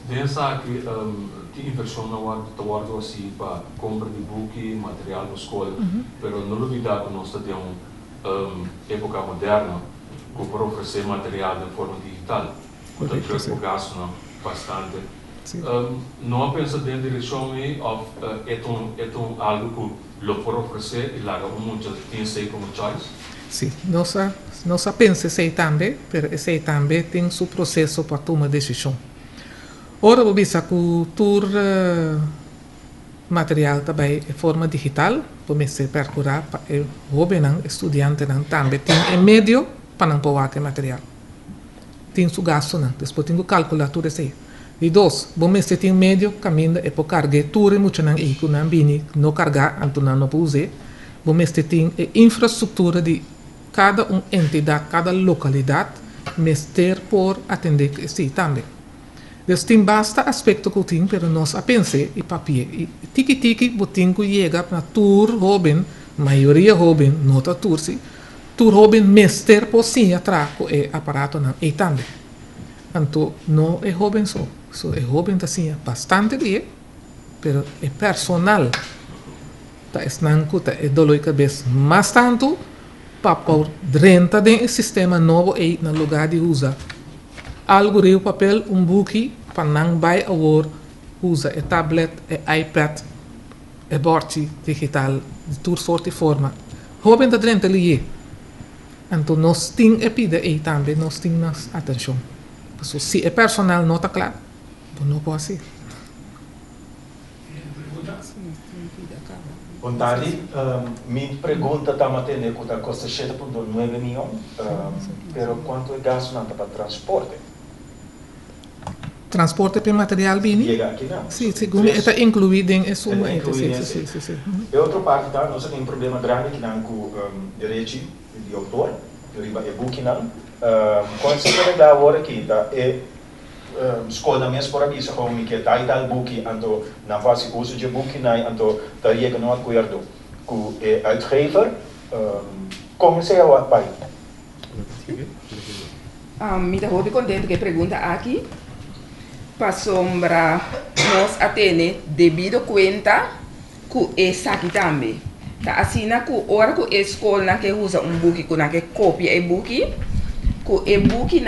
pensa que a inversão não está assim para compra de book, material na escola, mas não novidade que nós temos época moderna que para oferecer material de forma digital, portanto o gasto bastante Não pensa dentro da direção aí of algo que lo por oferecer e lá muito tem sei como choice. Sim, nós pensa sei também, mas sei também tem seu processo para tomar decisão. Ora, vou pensar que o tour material também é forma digital, para se percurar para o jovem estudante também tem meio para não pôr aquele material. Tem seu gasto, depois tem que calcular tudo isso aí. E dois, vamos ter meio caminho é para carregar tudo muito não é que não bini não carregar então não pode usar. Vamos ter infraestrutura de cada entidade, cada localidade, mas ter por atender isso também. Então tem basta aspecto que tem, mas nós pensamos e papel. E tiki botin que chega para tour jovem, maioria jovem, nota tour sim. Tour jovem mestre por sim atrás é aparato não e também. Então não é jovem só. So, é jovem assim bastante bem, mas é personal. Tá esnanco tá é dolor cabeça, mas tanto para por dentro do sistema novo aí no lugar de usar algo de papel book para não vai agora usa é tablet, é iPad, é board digital de toda sorte e forma. Jovem tá dentro ali. Então nós temos que pedir aí também nós temos atenção. So, se é personal não está claro, não pode ser. Vontade, minha pergunta está mantendo que custa 7,9 milhões, pero quanto é gasto para transporte? Transporte para material bini? Chega aqui não. Sim, segundo está incluído em isso. Sim. E outra parte, tá? Nós temos um problema grande que não com direito de autor, de e-book não. Quando se vai dar agora aqui, tá? Escola mesmo por aqui, só como que tá tal book, então não faz uso de book não, então tá chega no acordo com o uitgever. Como se é o pai? Me estou muito contente que pergunta aqui. Para sombra nós atende devido conta que é aqui também. Tá assim na que hora que a escola que usa book que na que copia book que e-book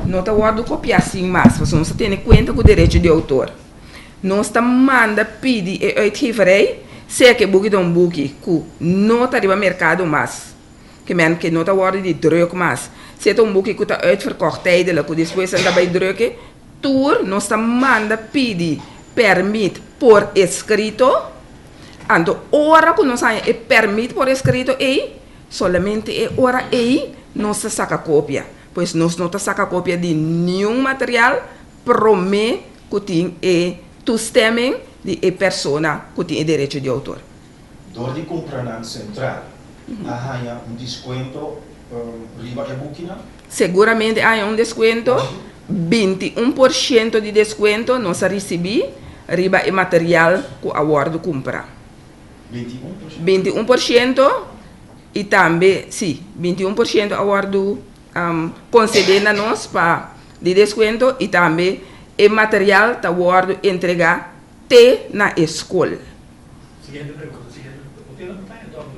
não está guardando copia assim mais, porque nós temos conta com o direito de autor. Nós manda pedir a uitgeverij, se que book é book que não está no mercado mais, que não está guardando de druk mais. Se é book que está uitverkocht tijdelijk, que depois está bij drukken, tour nós manda pedir permite por escrito, então hora que nós é permite por escrito aí, somente é hora aí nós saca cópia. Pois nós não saca cópia de nenhum material, promete que tem toestemming de pessoa que tem direito de autor. Door die compra na central, há desconto riba e-book? Seguramente há desconto, 21% de desconto nós recebemos riba e material que a guarda compra. 21% e também, sim, 21% a guarda conceder a nós para de desconto e também o material está guardo entregar te na escola. Seguinte pergunta, o tema não é dobro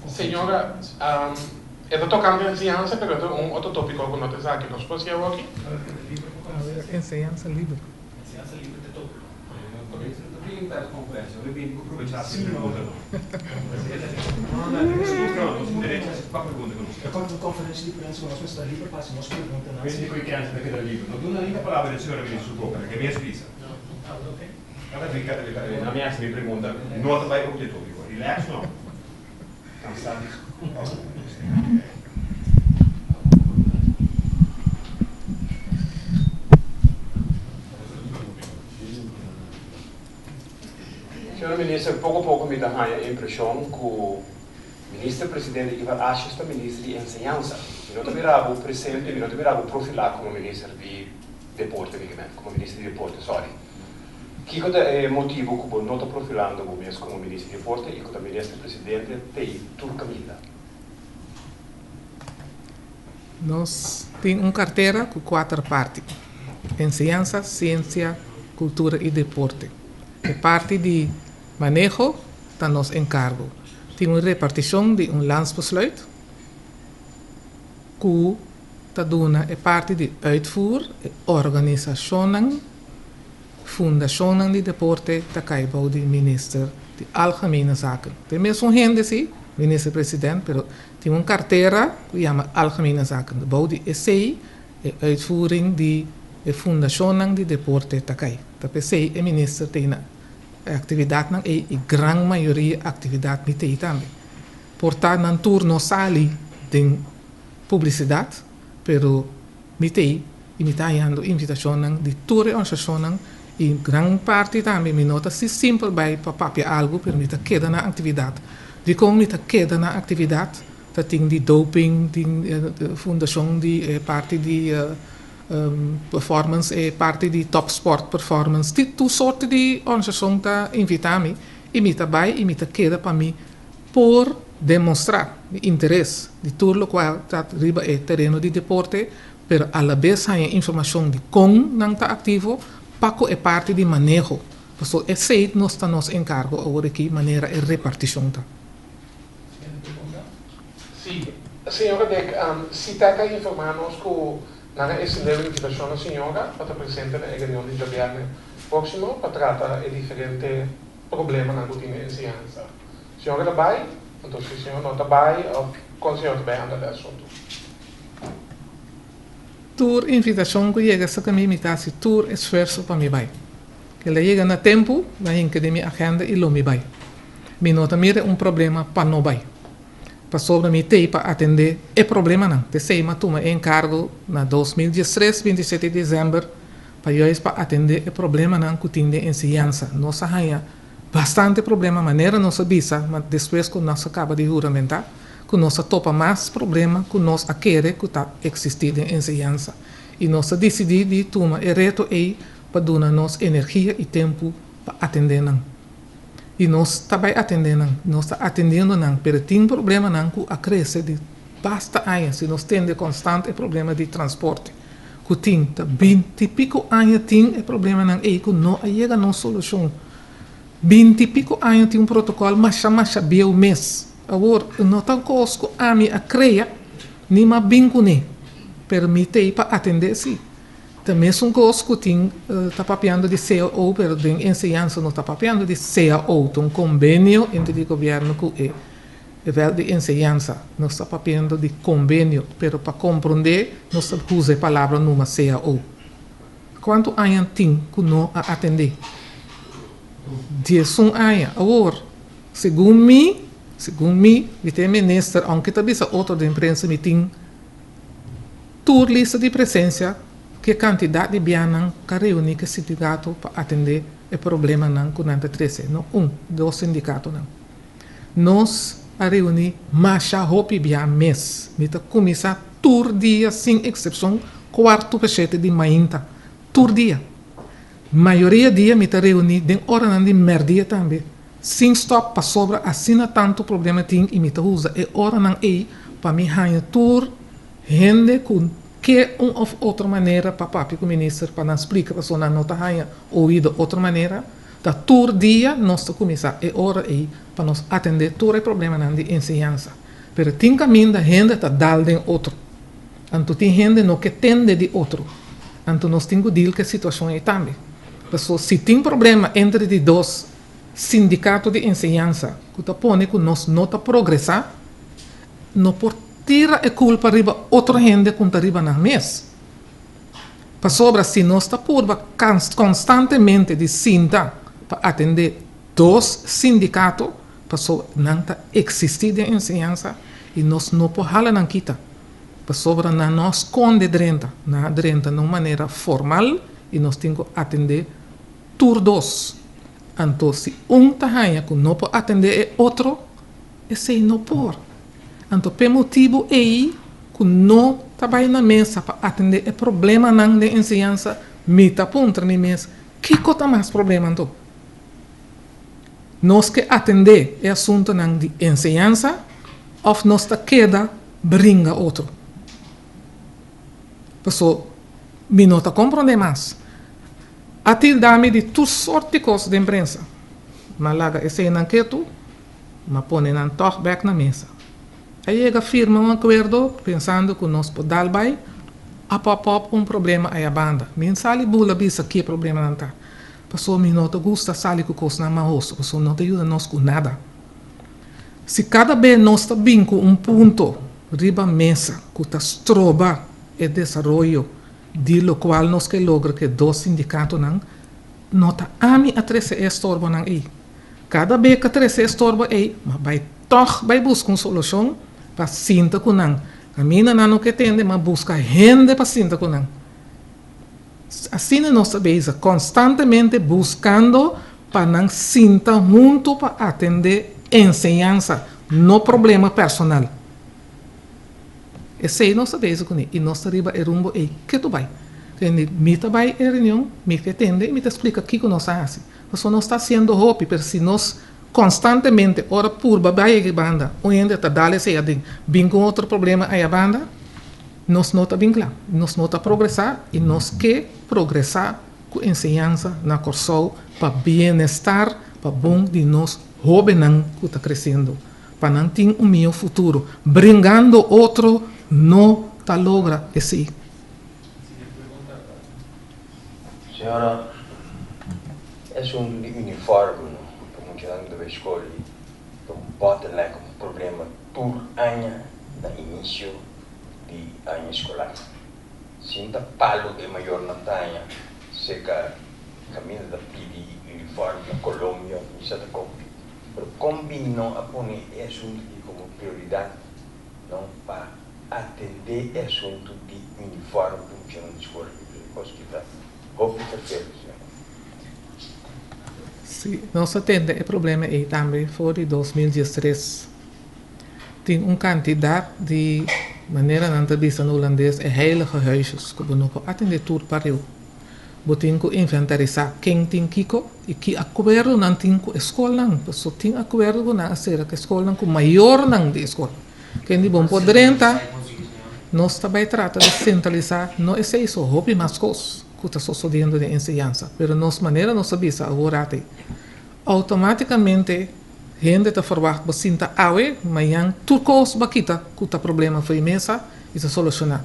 Senhora, eu tocando em enseñanza, pero é outro tópico que não está aqui. Nós podemos aqui? Enseñanza livre. Enseñanza livre de todo. Conversa, eu vim aproveitar essa pergunta. Eu conto uma conferência de imprensa com a nossa livre, passo nós pergunta. Quindi qui chiamano perché da libro. Non una linea parola del signore viene sul popolo, che mi è spisa. Allora la mia mi pregunta, nuota vai con il topico, relax no? Cansati. Senhor ministro, pouco a pouco me dá a impressão que o ministro-presidente Ivar Ashe é ministro de enseñanza. Eu não mirava o presente, eu não mirava o profilar como ministro de deporte, como ministro de deporte, sorry. Que é o motivo que não está profilando o mesmo como ministro de deporte e que o ministro-presidente tem tudo caminho? Nós temos uma carteira com 4 partes: enseñanza, ciência, cultura e deporte. A parte de manejo está nos encargo. Tem uma repartição de landsbesluit, que ta dona é parte de uitvoer, organisationen, fundationen de deporte, ta kaibau de minister de Algemene Zaken. Tem mesmo gente sim, minister-president, pero tem uma carteira que chama Algemene Zaken. De bouw de ECI, de uitvoering de fundationen de deporte, ta kai. Ta PCI é minister tem na atividade não é a grande maioria atividade me tem também. Portanto, não turno sali de publicidade, pero me tem imitando invitação de toda a organização e grande parte também me nota se simples vai para papel algo permite queda na atividade. De como me queda na atividade, tá tem de doping, de fundação de parte de performance é parte de top sport performance, de tu sorte de organização tá invitar-me e me tá vai e me tá queda para mim por demonstrar interesse de tudo o qual está riba é terreno de deporte, pero a la vez há informação de como não está ativo, Paco é parte de manejo. Então, esse nós está nos encargo agora aqui maneira é repartição tá. Sim, senhora Dek, se está aqui informando-nos que nós estendemos a invitação à senhora para estar presente na reunião de governo próximo para tratar de diferentes problemas na rotina de ensinança. A senhora está bem? Então, se a senhora não está bem, com a senhora está bem andando de assunto. Tour invitação que chega a mim me tá se tour esforço para me vai. Que ela chega no tempo, vai em que de minha agenda e lo me vai. Me nota mira problema para não vai. Para sobre me ter para atender é problema não. Te sei mas tu me encargo na 2013, 27 de dezembro para eu para atender é problema não que tem de ensinança. Nossa rainha bastante problema maneira nossa visa, mas depois que nós acaba de juramentar que nós topa mais problema que nós querer que está existindo em ensinança. E nós decidimos de tomar o reto aí para dar nos energia e tempo para atender não. E nós também atendendo, nós está atendendo não, mas tem problema não que cresce de basta anos, se nós temos constante problema de transporte. Que tem 20 e pico anos tem problema não aí que não chega a solução. 20 e pico anos tem protocolo, mas bem o mês. Agora, não está conosco a mim a criar, nem mais bem com ele. Permite para atender sim. Também são coisas que tem está papiando de CAO, pero de ensinança não está papiando de CAO, um convênio entre o governo que é vel de ensinança, não está papiando de convênio, pero para compreender não se usa a palavra numa CAO. Quanto anos tem que não atender? 10 anos. Agora, segundo mim, vice-ministro, aunque também outro de imprensa me tem toda lista de presença que quantidade de bianan que reúne que sindicato para atender o problema não com nanta 13, não 2 sindicatos não. Nós a reunir mais roupa bian mês, mita começar todo dia sem exceção 4% de mainta, todo dia. Maioria dia mita reunir den hora não de merdia também. Sem stop para sobra assina tanto problema tem e mita usa e hora não aí para me ganhar tur gente com que uma ou outra maneira para papi com o ministro para não explicar para só não tá ganhar ouvido outra maneira da tur dia nós começar e hora aí para nós atender todo o problema não de ensinança. Pero tem caminho da gente tá dal de outro. Anto tem gente no que tende de outro. Anto nós temos que deal que a situação é também. Pessoal, se tem problema entre de dois sindicato de ensinança que está pondo que nós não está progressar, não por tira a culpa riba outra gente que está riba na mesa. Para sobra, se nós está por constantemente de cinta para atender 2 sindicatos, para sobra não está existindo de ensinança e nós não podemos não quitar. Para sobra, não nós esconde drenta, na drenta de maneira formal e nós temos que atender tur 2. Então, se está ganha que não pode atender o outro, esse não pode. Então, por motivo aí, que não trabalha na mesa para atender o problema não de ensinança, me está ponto na mesa, que coisa mais problema então? Nós que atender o assunto não de ensinança, ou nós está queda brinca outro. Pessoal, me não está compreendendo mais. Até dá-me de toda sorte de coisas de imprensa. Mas laga esse não quer tu, mas põe não talk back na mesa. Aí llega firma um acordo pensando que nós podemos dar a pop problema aí a banda. Min sali bula bisa que problema não tá. Pessoa me nota gusta sali com coisa na mão, pessoa não te ajuda nós com nada. Se cada vez nós está bem com ponto riba mesa que está estroba o desenvolvimento de lo qual nós que logra que dois sindicatos não nota a mim a 13 estorbo não aí. Cada vez que 13 estorbo aí, mas vai buscar uma solução para sinta com não. A mina não que tende, mas busca gente para sinta com não. Assim nós estamos constantemente buscando para não sinta junto para atender enseñança, no problema personal. Esse aí nós sabemos com ele. E nós arriba é rumbo aí. Que tu vai? Mita vai em reunião, mita atende e mita explica o que nós fazemos. Você não está sendo hopi, mas se nós constantemente, hora purba, vai a banda, onde está dando se bem com outro problema aí a banda, nós não está bem claro. Nós não está progressar e nós quer progressar com enseñança na Corsol para bem-estar, para bom de nós jovens que está crescendo, para não ter meu futuro. Brigando outro, não está logra esse. Senhora, é um uniforme, como que não deve escolher, pode ter um problema por ano no início de ano escolar. Sinta palo é maior na tanha, seca caminho da pidi uniforme na Colômbia, isso é como. Pero combinam a poner assunto como prioridade, não para atender assunto de uniforme que não escola de hospital. Sim, nós atendemos o problema aí também, foi de 2013. Tem quantidade de maneira na entrevista no holandês, heilige huisjes, que não pode atender tudo para eu. Tem que inventarizar quem tem Kiko e que acordo não tem com a escola, não. Só tem acordo com a ser que a escola com maior não de escola. Quem de bom poder entrar, nós também trata de centralizar, não é isso, hobby mais coisas. Que está sucedendo de enseñanza, pero nos maneira não sabia agora automaticamente gente está forward basinta awe mayan turcos bakita que está problema foi mesa e se solucionar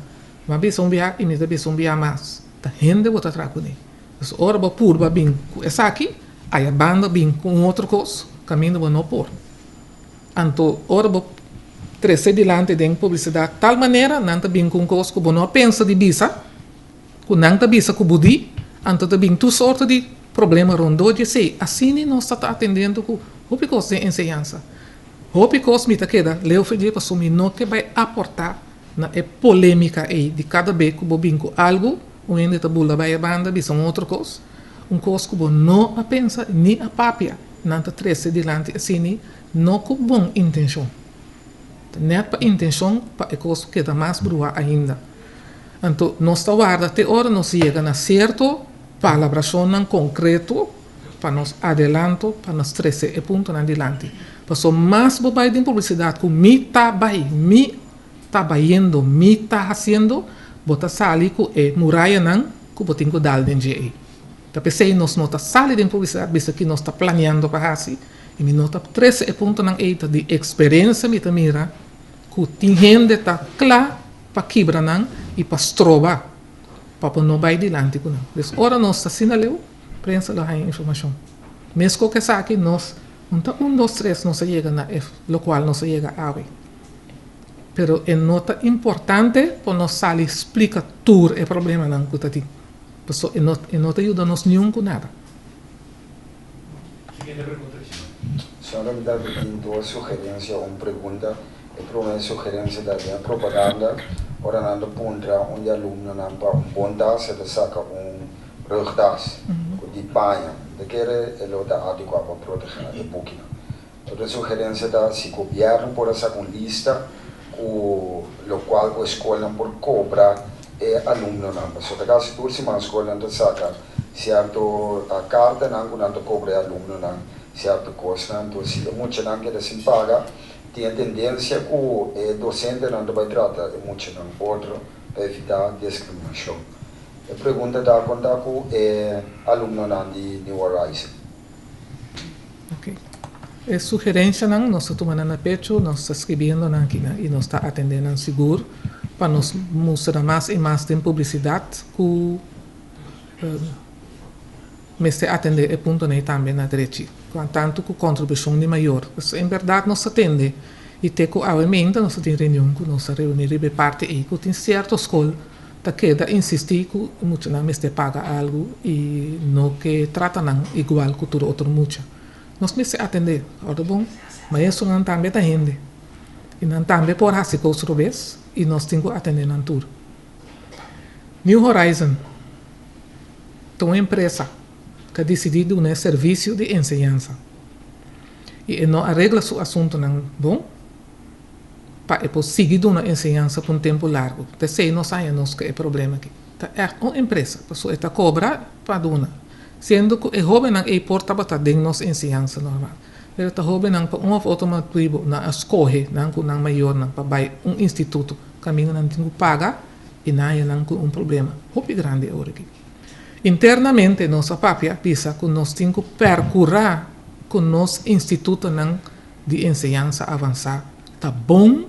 mas bisa via e mesa bisa via mais tá gente bota atrás com ele então ora ba purba bem essa aqui aí a banda bem com outro coisa caminho ba não por anto ora ba trece dilante de publicidade tal maneira não tá bem com coisa que não pensa de bisa que não está bisa que budi, então também tu sorte de problema rondou de sei, assim nós está atendendo com o picos de enseñança. O picos me tá queda, leu foi para assumir não que vai aportar na polêmica aí de cada vez que bobin com algo, onde tá bula vai a banda, bisa outra coisa, coisa que não a pensa nem a papia, não tá trece delante assim, não com boa intenção. Net para intenção para a coisa que dá mais brua ainda. Então, nós guarda até hora nós chega a certo palabração concreto para nós adelanto, para nós 13 ponto adelante. Passou mais bobai de publicidade que me está indo, me está fazendo, bota sali que é muralha não, que botem que dar de aí. Então, pensei nós não está sali de publicidade, visto que nós está planeando para assim, e me nota 13 ponto não é de experiência me tá mira, que tem gente está claro para quebrar não e para estrobar para não vai adiante com não. Então, ora nós assinaleu, prensa lá a informação. Mesmo que essa aqui nós, então 1, 2, 3 não se chega na F, lo qual não se chega a B. Pero é nota importante para nós sair explica tudo o problema não que está aqui. Porque é nota ajuda nós nenhum com nada. Senhora, me dá duas sugerências, uma pergunta. É uma sugerência da minha propaganda. Ora nando puntra onde aluno nampa bom das e saca rugtas de panha de querer el outra adequado para proteger a boquina. Outra sugerência da se o governo por essa lista o qual a escola por cobra é aluno nampa. Só que caso por cima a escola não saca certo a carta não cobra aluno não certo custa então se muito não quer se paga tem a tendência que o docente não vai tratar de muito não outro para evitar discriminação. A pergunta da conta com aluno não de New Horizon. Ok. Es sugerência não, nós estamos tomando na pecho, nós estamos escrevendo aqui e nós estamos atendendo seguro para nos mostrar mais e mais de publicidade que mas atender é ponto nem também na direita, tanto com contribuição de maior. Em verdade, nós atende e tem que obviamente nós temos reunião que nós reunir e parte e que tem certa escola que queda insistir que muitos não me paga algo e não que trata não igual que todo outro mucho. Nós me atender, ora bom, mas isso não também da gente e não também por assim que outra vez e nós temos que atender na tour. New Horizon, tem uma empresa que decidiu dar serviço de ensinança e não arregla o assunto não bom para seguir dando ensinança por tempo largo. Até sei nós sabemos que é problema aqui. É uma empresa, a pessoa está cobra para dar, sendo que o jovem não é porta para dar nossa ensinança normal. Ele está jovem não para um outro motivo na escolhe não maior não para vai instituto caminho não tem que pagar e não com problema. Hope grande agora aqui. Internamente, nossa papia pensa que nós temos que percorrer com nosso instituto de ensinança avançada. Está bom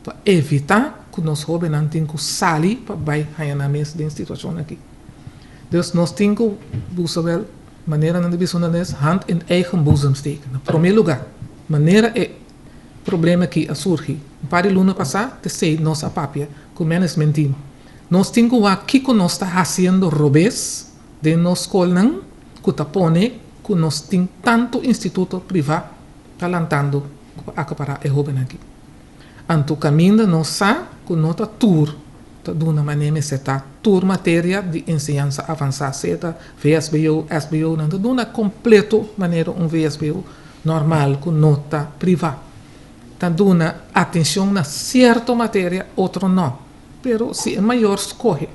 para evitar que nós jovens não tenham que sair para vai na mesma situação aqui. Então, nós temos que buscar maneira de visão hand in eigen boezem steken. Em primeiro lugar, maneira é problema que surge. Um par de lunas passar, te sei nossa papia, com o management team. Nós temos que ver o que nós está fazendo robês de nossa escola, que está pone, que nós temos tanto instituto privado talantando para o jovem aqui. Anto caminho nós sabe que nós está tour, de uma maneira certa, tour matéria de ensinança avançada, certa VSBO, SBO, não de uma completa maneira VSBO normal que nós está privado. Está dando atenção na certa matéria, outra não. Pero se é maior escolhe,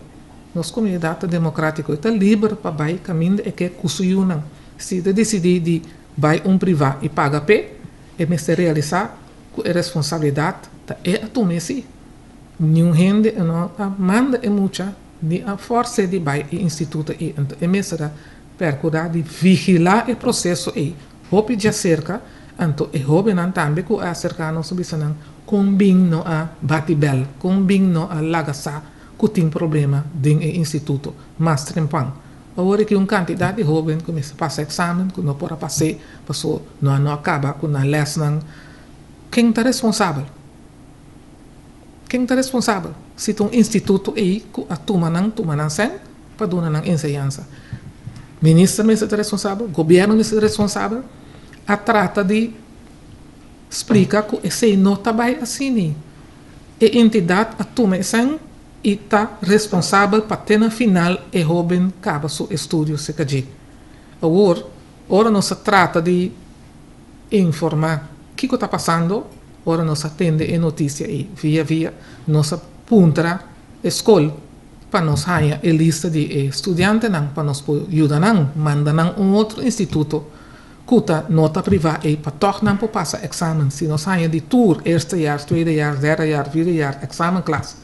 nossa comunidade democrática está livre para vai caminho é que cusuiu não. Se decidir de vai privado e paga pé, é me se realizar com a responsabilidade é a tu messi. Nenhum gente não manda é muita nem a força de vai e instituto e é me será percurar de vigilar o processo e hope de acerca anto e hope não também que acercar nos bisanang combino a batibel, combino a lagasa, que tem problema dentro do instituto, mas trempang. Agora que quantidade de jovens começa a passar exame, que não pode passar, passou, não acaba, que não lesson. Quem está responsável? Quem está responsável? Se tem instituto aí, que a tumanan sem, para dar uma ensinança. Ministro está responsável, governo está responsável, a trata de explica que esse não está bem assim. A entidade atoma isso e está responsável para ter na final e jovem acaba seu estudo se cair. Agora não se trata de informar o que está passando, agora não se atende a notícia e via não se apunta a escola para nos ganhar a lista de estudantes para nos ajudar, mandar outro instituto kuta nota privada e para tornar para passar examen. Se nós saímos de tour, eerste jaar, tweede jaar, derde jaar, vierde jaar, examen classe.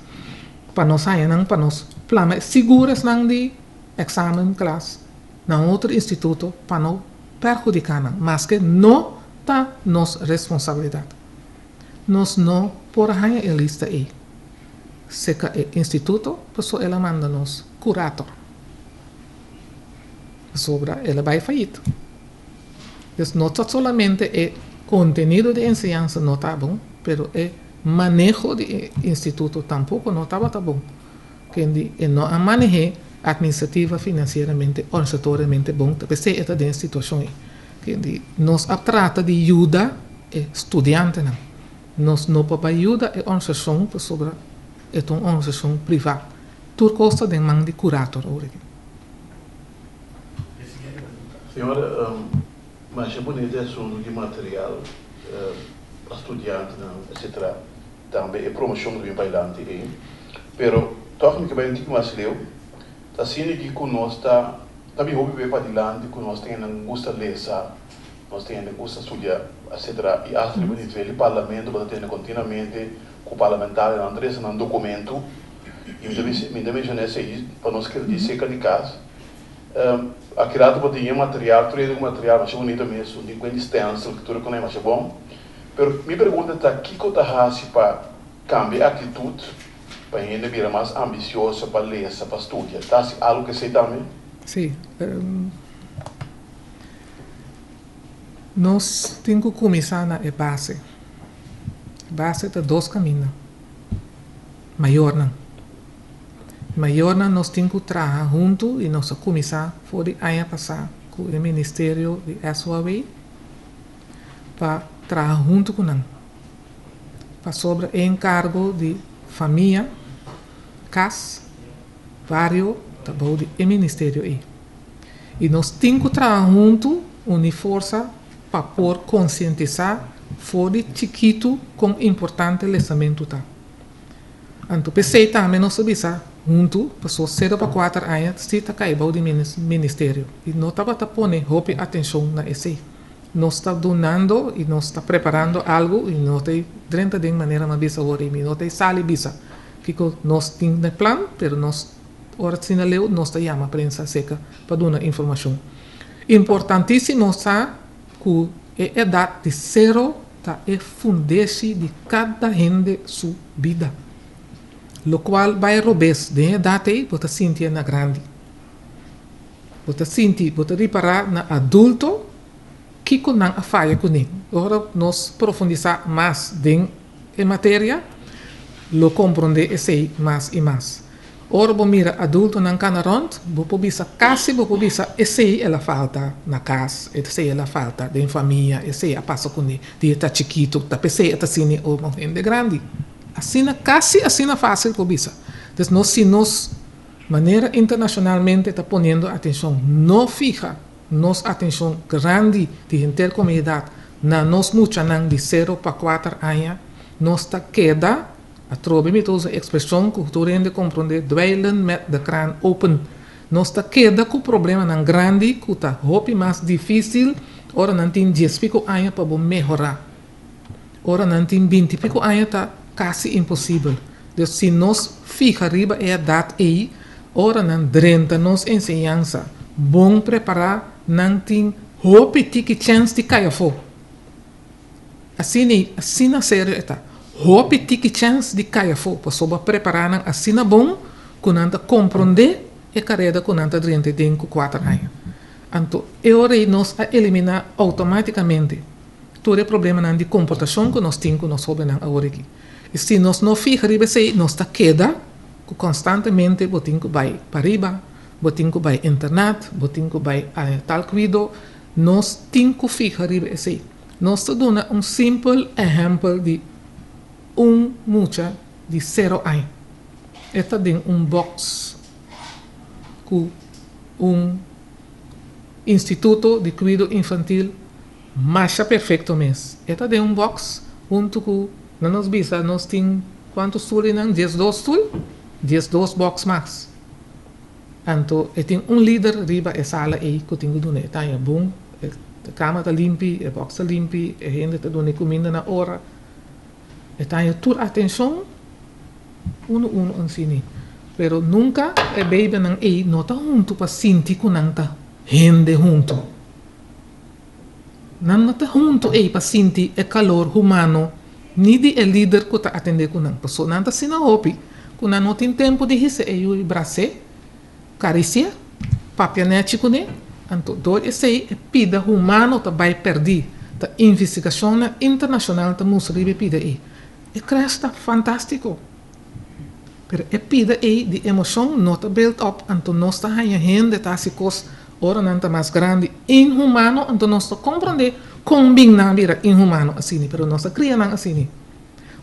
Para nós saímos, para nós planos seguros de examen classe, na outro instituto, para não perjudicar, mas que não está nossa responsabilidade. Nós não podemos a lista aí. Se o instituto, pessoa ela manda nos curator. Sobre ela vai fallido. Então, não solamente o contenido de ensinança não está bom, mas o manejo do instituto tampouco não estava bom. Que não há manejo administrativa, financeiramente, organizatoriamente bom, porque se está dentro da situação aí. Que nós trata de ajuda estudante, nós não podemos ajudar a organização sobre uma organização privada. Tudo custa de mão de curator. Senhora, mas é bonito esse assunto de material para estudiantes, etc. Também é promoção do bailante aí. Pero, tecnicamente, que mais leu, está sendo que nós está também houve para adiante, que nós temos gosta de ler, nós temos gosta de estudar, etc. E acho que o parlamento vai ter continuamente com o parlamentar Andrés um documento e me mencionei isso para nós que dizer que de caso aqui dá para ter material, tudo é material, mas é bonito mesmo, tem com distância, que tudo é mais bom. Pero minha pergunta está, o que você faz para cambiar a atitude, para a gente vir mais ambiciosa, para ler, para estudar? Está algo que você também? Sim. Nós temos que começar na base. Base de dois caminhos. Maior nós temos que trabalhar junto e nós começar por ano passado com o Ministério de SOAB para trabalhar junto com nós. Para sobre encargo de família, casa, barrio, também do Ministério aí. E nós temos que trabalhar junto, unir força para por conscientizar fora chiquito com importante lançamento tá. Então pensei também nós sabia junto pessoas 0 para 4 anos se tá caindo do ministério e não estava tá pondo hope atenção na esse. Nós está donando e nós está preparando algo e não tem dentro de maneira uma bisa agora e não tem sali bisa que nós temos plan, pero nós ora sinaleu nós está chama prensa seca para dar informação. Importantíssimo está que a idade de 0 tá é fundesse de cada gente sua vida. Lo qual vai robes de idade aí, você sentir na grande. Você sentir, você reparar na adulto que com não a falha com ele. Agora nós profundizar mais em matéria, lo compreender esse mais e mais. Ora, você mira adulto não canaront, você bisa casi, você bisa esse ela falta na casa, esse ela falta de família, esse a passa com ele, de tá chiquito, tá PC, tá cine ou de grande. Assim casi assim fácil que bisa. Então nós se nós maneira internacionalmente está ponendo atenção, não fija, nos atenção grande de intercomunidade, na nos mucha não de 0 para 4 anos, nós está queda a trobe met onze expressão que tu rende compreender dweilen met de kraan open. Nós está queda com problema não grande, que está hopi mais difícil, ora não tem 10 pico anos para melhorar. Ora não tem 20 pico anos está quase impossível. Então se nós fica riba a idade aí, ora não drenta nos ensinança, bom preparar, não tem hopi tiki chance de cair fora. Assim na sério está. Hope tiki chance de cair fora, para sobre preparar nang asina bom, kunanta compreender e carreira kunanta durante 4 anos. Então, eu nós a eliminar automaticamente todo o problema de comportação que nós temos, que nós sabemos agora aqui. E se nós não fijamos aí, nós está queda, que constantemente botinho vai para riba, botinho vai internet, botinho vai tal cuido, nós temos que fijar aí. Nós te damos simples exemplo de mucha de 0 anos. Esta tem box com Instituto de Cuidado Infantil marcha perfeito mesmo. Esta tem box junto com nós bisa nós tem quantos stools não 12 stools 12 box mais. Então tem líder riba a sala aí que tem que donar. Tá é bom, a cama está limpa, a box está limpa, a gente está dando comida na hora. Então, toda atenção, um ensino. Pero nunca é baby não é não está junto para sentir que não está gente junto. Não está junto é para sentir o calor humano. Nem de líder que está atendendo com não. Pessoa não está sendo hopi. Que não tem tempo de receber o braço, carícia, papianete com ele. Então, todo esse pida humano está vai perder. A investigação internacional está mostrando pida aí. E cresta fantástico. Pero é pida aí de emoção não está built up, então nós está ganhando gente tá se cos ora não está mais grande inhumano, então nós está compreender combinar vira inhumano assim, pero nós está criando assim.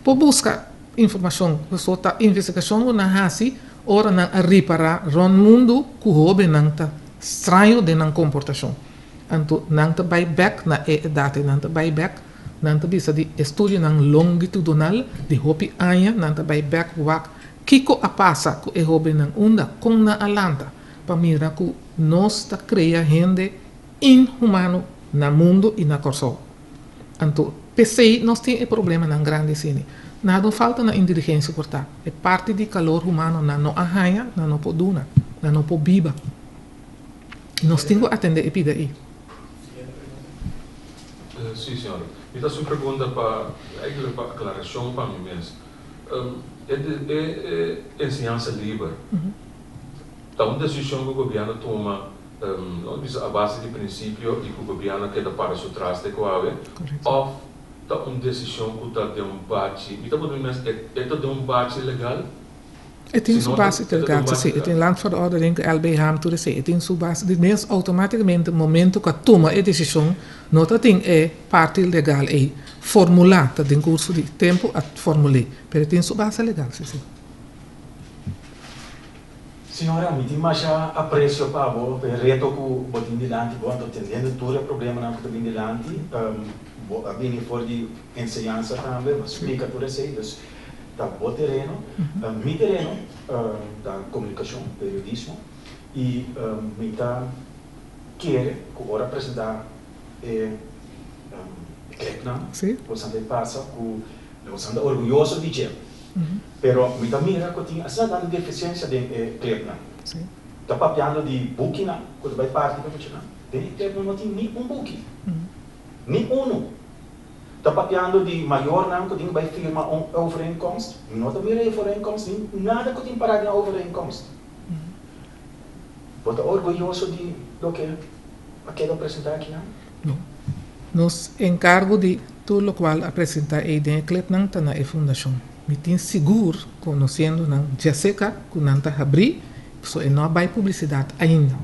Por buscar informação, pessoa tá investigação na hasi, ora não a reparar ron mundo que hobe não está estranho de não comportação. Então não está by back na idade, não está by back nanta bisa di estudio ng longitudinal di hopi anya nanta by back wak kiko apasa ku e hobi ng unda kung naalanta pamira ku nos ta crea gente inhumano na mundo e na corso. Anto PC nós tem e problema ng grande sini. Nada falta na inteligência corta. É parte de calor humano na no ahaya na no poduna na no pobiba. Nós temos que atender e pedir aí. Sim, senhora. Então, sua pergunta para aclaração para mim mesmo. É ensinança livre. Então, uma decisão que o governo toma a base de princípio e que o governo quer para o trás de coave, ou uma decisão que está de bate, então de bate legal? Het is op basis de gaten, het in land verordening LBH to de het is op basis de meest automaticamente momento que toma a decisão nota tem é parte legal é formular tá em curso de tempo a formular, pero tem sua base legal, sim. Senhora, me tem mais apreço para o reto que o botin de lante, bom, estou entendendo todo o problema na botin de lante, a vir for de ensinança também, mas explica tudo isso, dus tá bom terreno, meu terreno da comunicação, periodismo, e me tá quer que agora apresentar Klepna, você não passa com você anda orgulhoso de dizer, pero me tá mira que tem essa dando deficiência de Klepna, tá papiando de booking, quando vai parte para funcionar, tem Klepna não tem nem booking, nem Tá papiando de maior não que tem vai firma overeenkomst, não tá mira overeenkomst, nada que tem parado na overeenkomst. Você orgulhoso de do que aquilo apresentar aqui não? Nos encargo de tudo o qual apresentar a ideia Klepna tá na fundação. Me tem seguro conhecendo na Jessica que não tá abrir, só não vai publicidade ainda.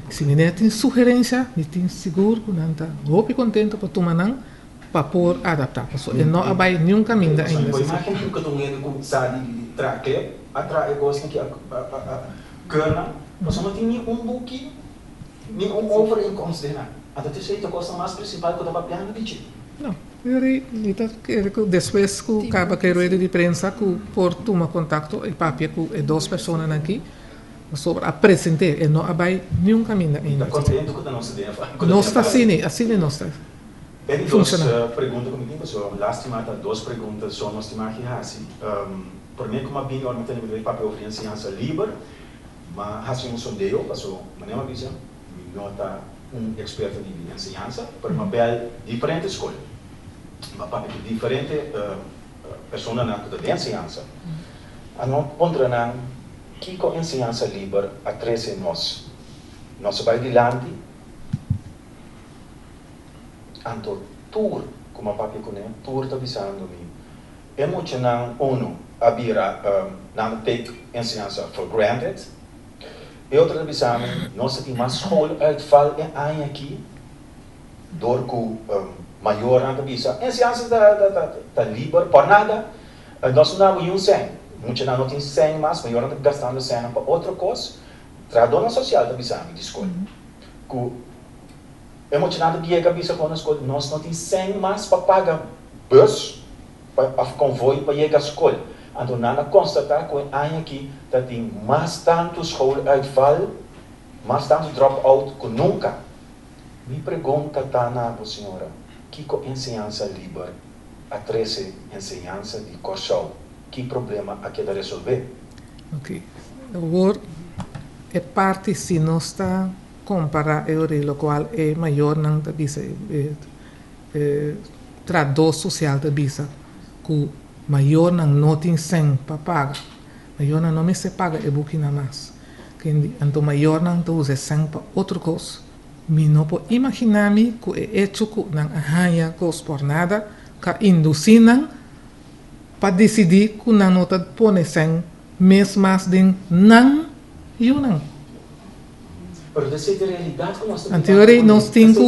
Se me tem sugerência, me tem seguro que não tá muito contente para tomar não para por adaptar. So, não vai nenhum caminho ainda. Mas imagina que eu estou indo com sabe traque, atrai gosto que a kerna, mas não tem nenhum book, nenhum overeenkomst dela. Até te a coisa mais principal que eu estava planejando de ti. Não, depois que acaba que rueda de prensa que por tomar contato e papia com duas pessoas aqui sobre apresentar e não vai nenhum caminho ainda. Está contente com a nossa ideia? Não está assim não está. Tem duas perguntas comigo, pessoal. Lástima, duas perguntas só nós temos aqui assim. Por mim, como a bem eu não tenho de papel de ensinança livre, mas assim um sondeio, pessoal. Mas não é uma visão. Não está experto de ensinança, por uma bela diferente escola. Uma papel diferente pessoa na de ensinança. A não pondra na que com ensinança livre a treze nós. Nós vai adiante. Anto tour, como a papi com tour está avisando-me. Emocional uno, abira não take ensinança for granted. E outra avisando, nós temos mais school uitval em aqui, door que maior não avisa. Ensinança da livre por nada. Nós não temos sem, muito não tem sem mais, maior não gastando sem para outra coisa. Tradona social está avisando, desculpa. Emocionado que é cabeça com nós não temos 100 mais para pagar bus, para convoio para ir à escola. Então, nada constatar que aqui tem mais tanto schooluitval, mais tanto drop-out que nunca. Me pergunta está na senhora, que com ensinança livre, a 13 ensinança de Corsol, que problema aqui de resolver? Ok. Agora, é parte se não está comparar o qual é maior não da visa traduz social da visa que maior não tem sem para pagar maior não me se paga é booking mais então maior não usa sem para outra coisa me não pode imaginar-me que é hecho que não arranha coisa por nada que induzem para decidir que não está põe sem mês mais de não e o não. Pero essa é a realidade que nós temos. Teoria nós temos.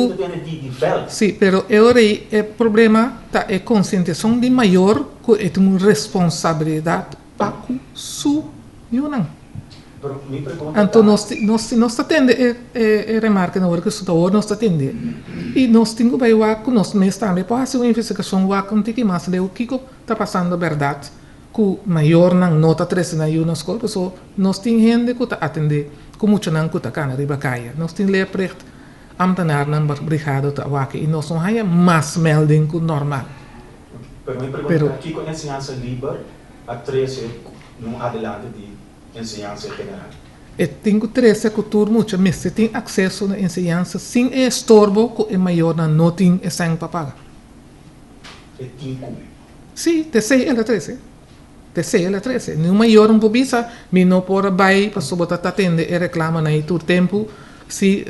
Sim, pero agora o problema tá é conscientização de maior que é uma responsabilidade para o su e o não. Então nós atende é remarca na hora que isso nós atende e nós temos que ver que nós mesmos também pode fazer uma investigação lá com que mais de o que está passando a verdade que maior não está trazendo na escola, só nós temos gente que está atendendo com muito não que está cá na ribacaia. Nós temos leerplicht ambtenaar na brigada te waken e nós não há mais melding que normal. Pero aqui com ensinança livre a 13 no adelante de ensinança general. E tenho 13 cultura muito, mas se tem acesso à ensinança sem estorbo, que é maior na não tem essa para pagar. É 5. Sim, te sei ela 13. Te sei ela 13. Não maior um pobisa, me não pode vai para sobre a atender e reclama na todo tempo. Se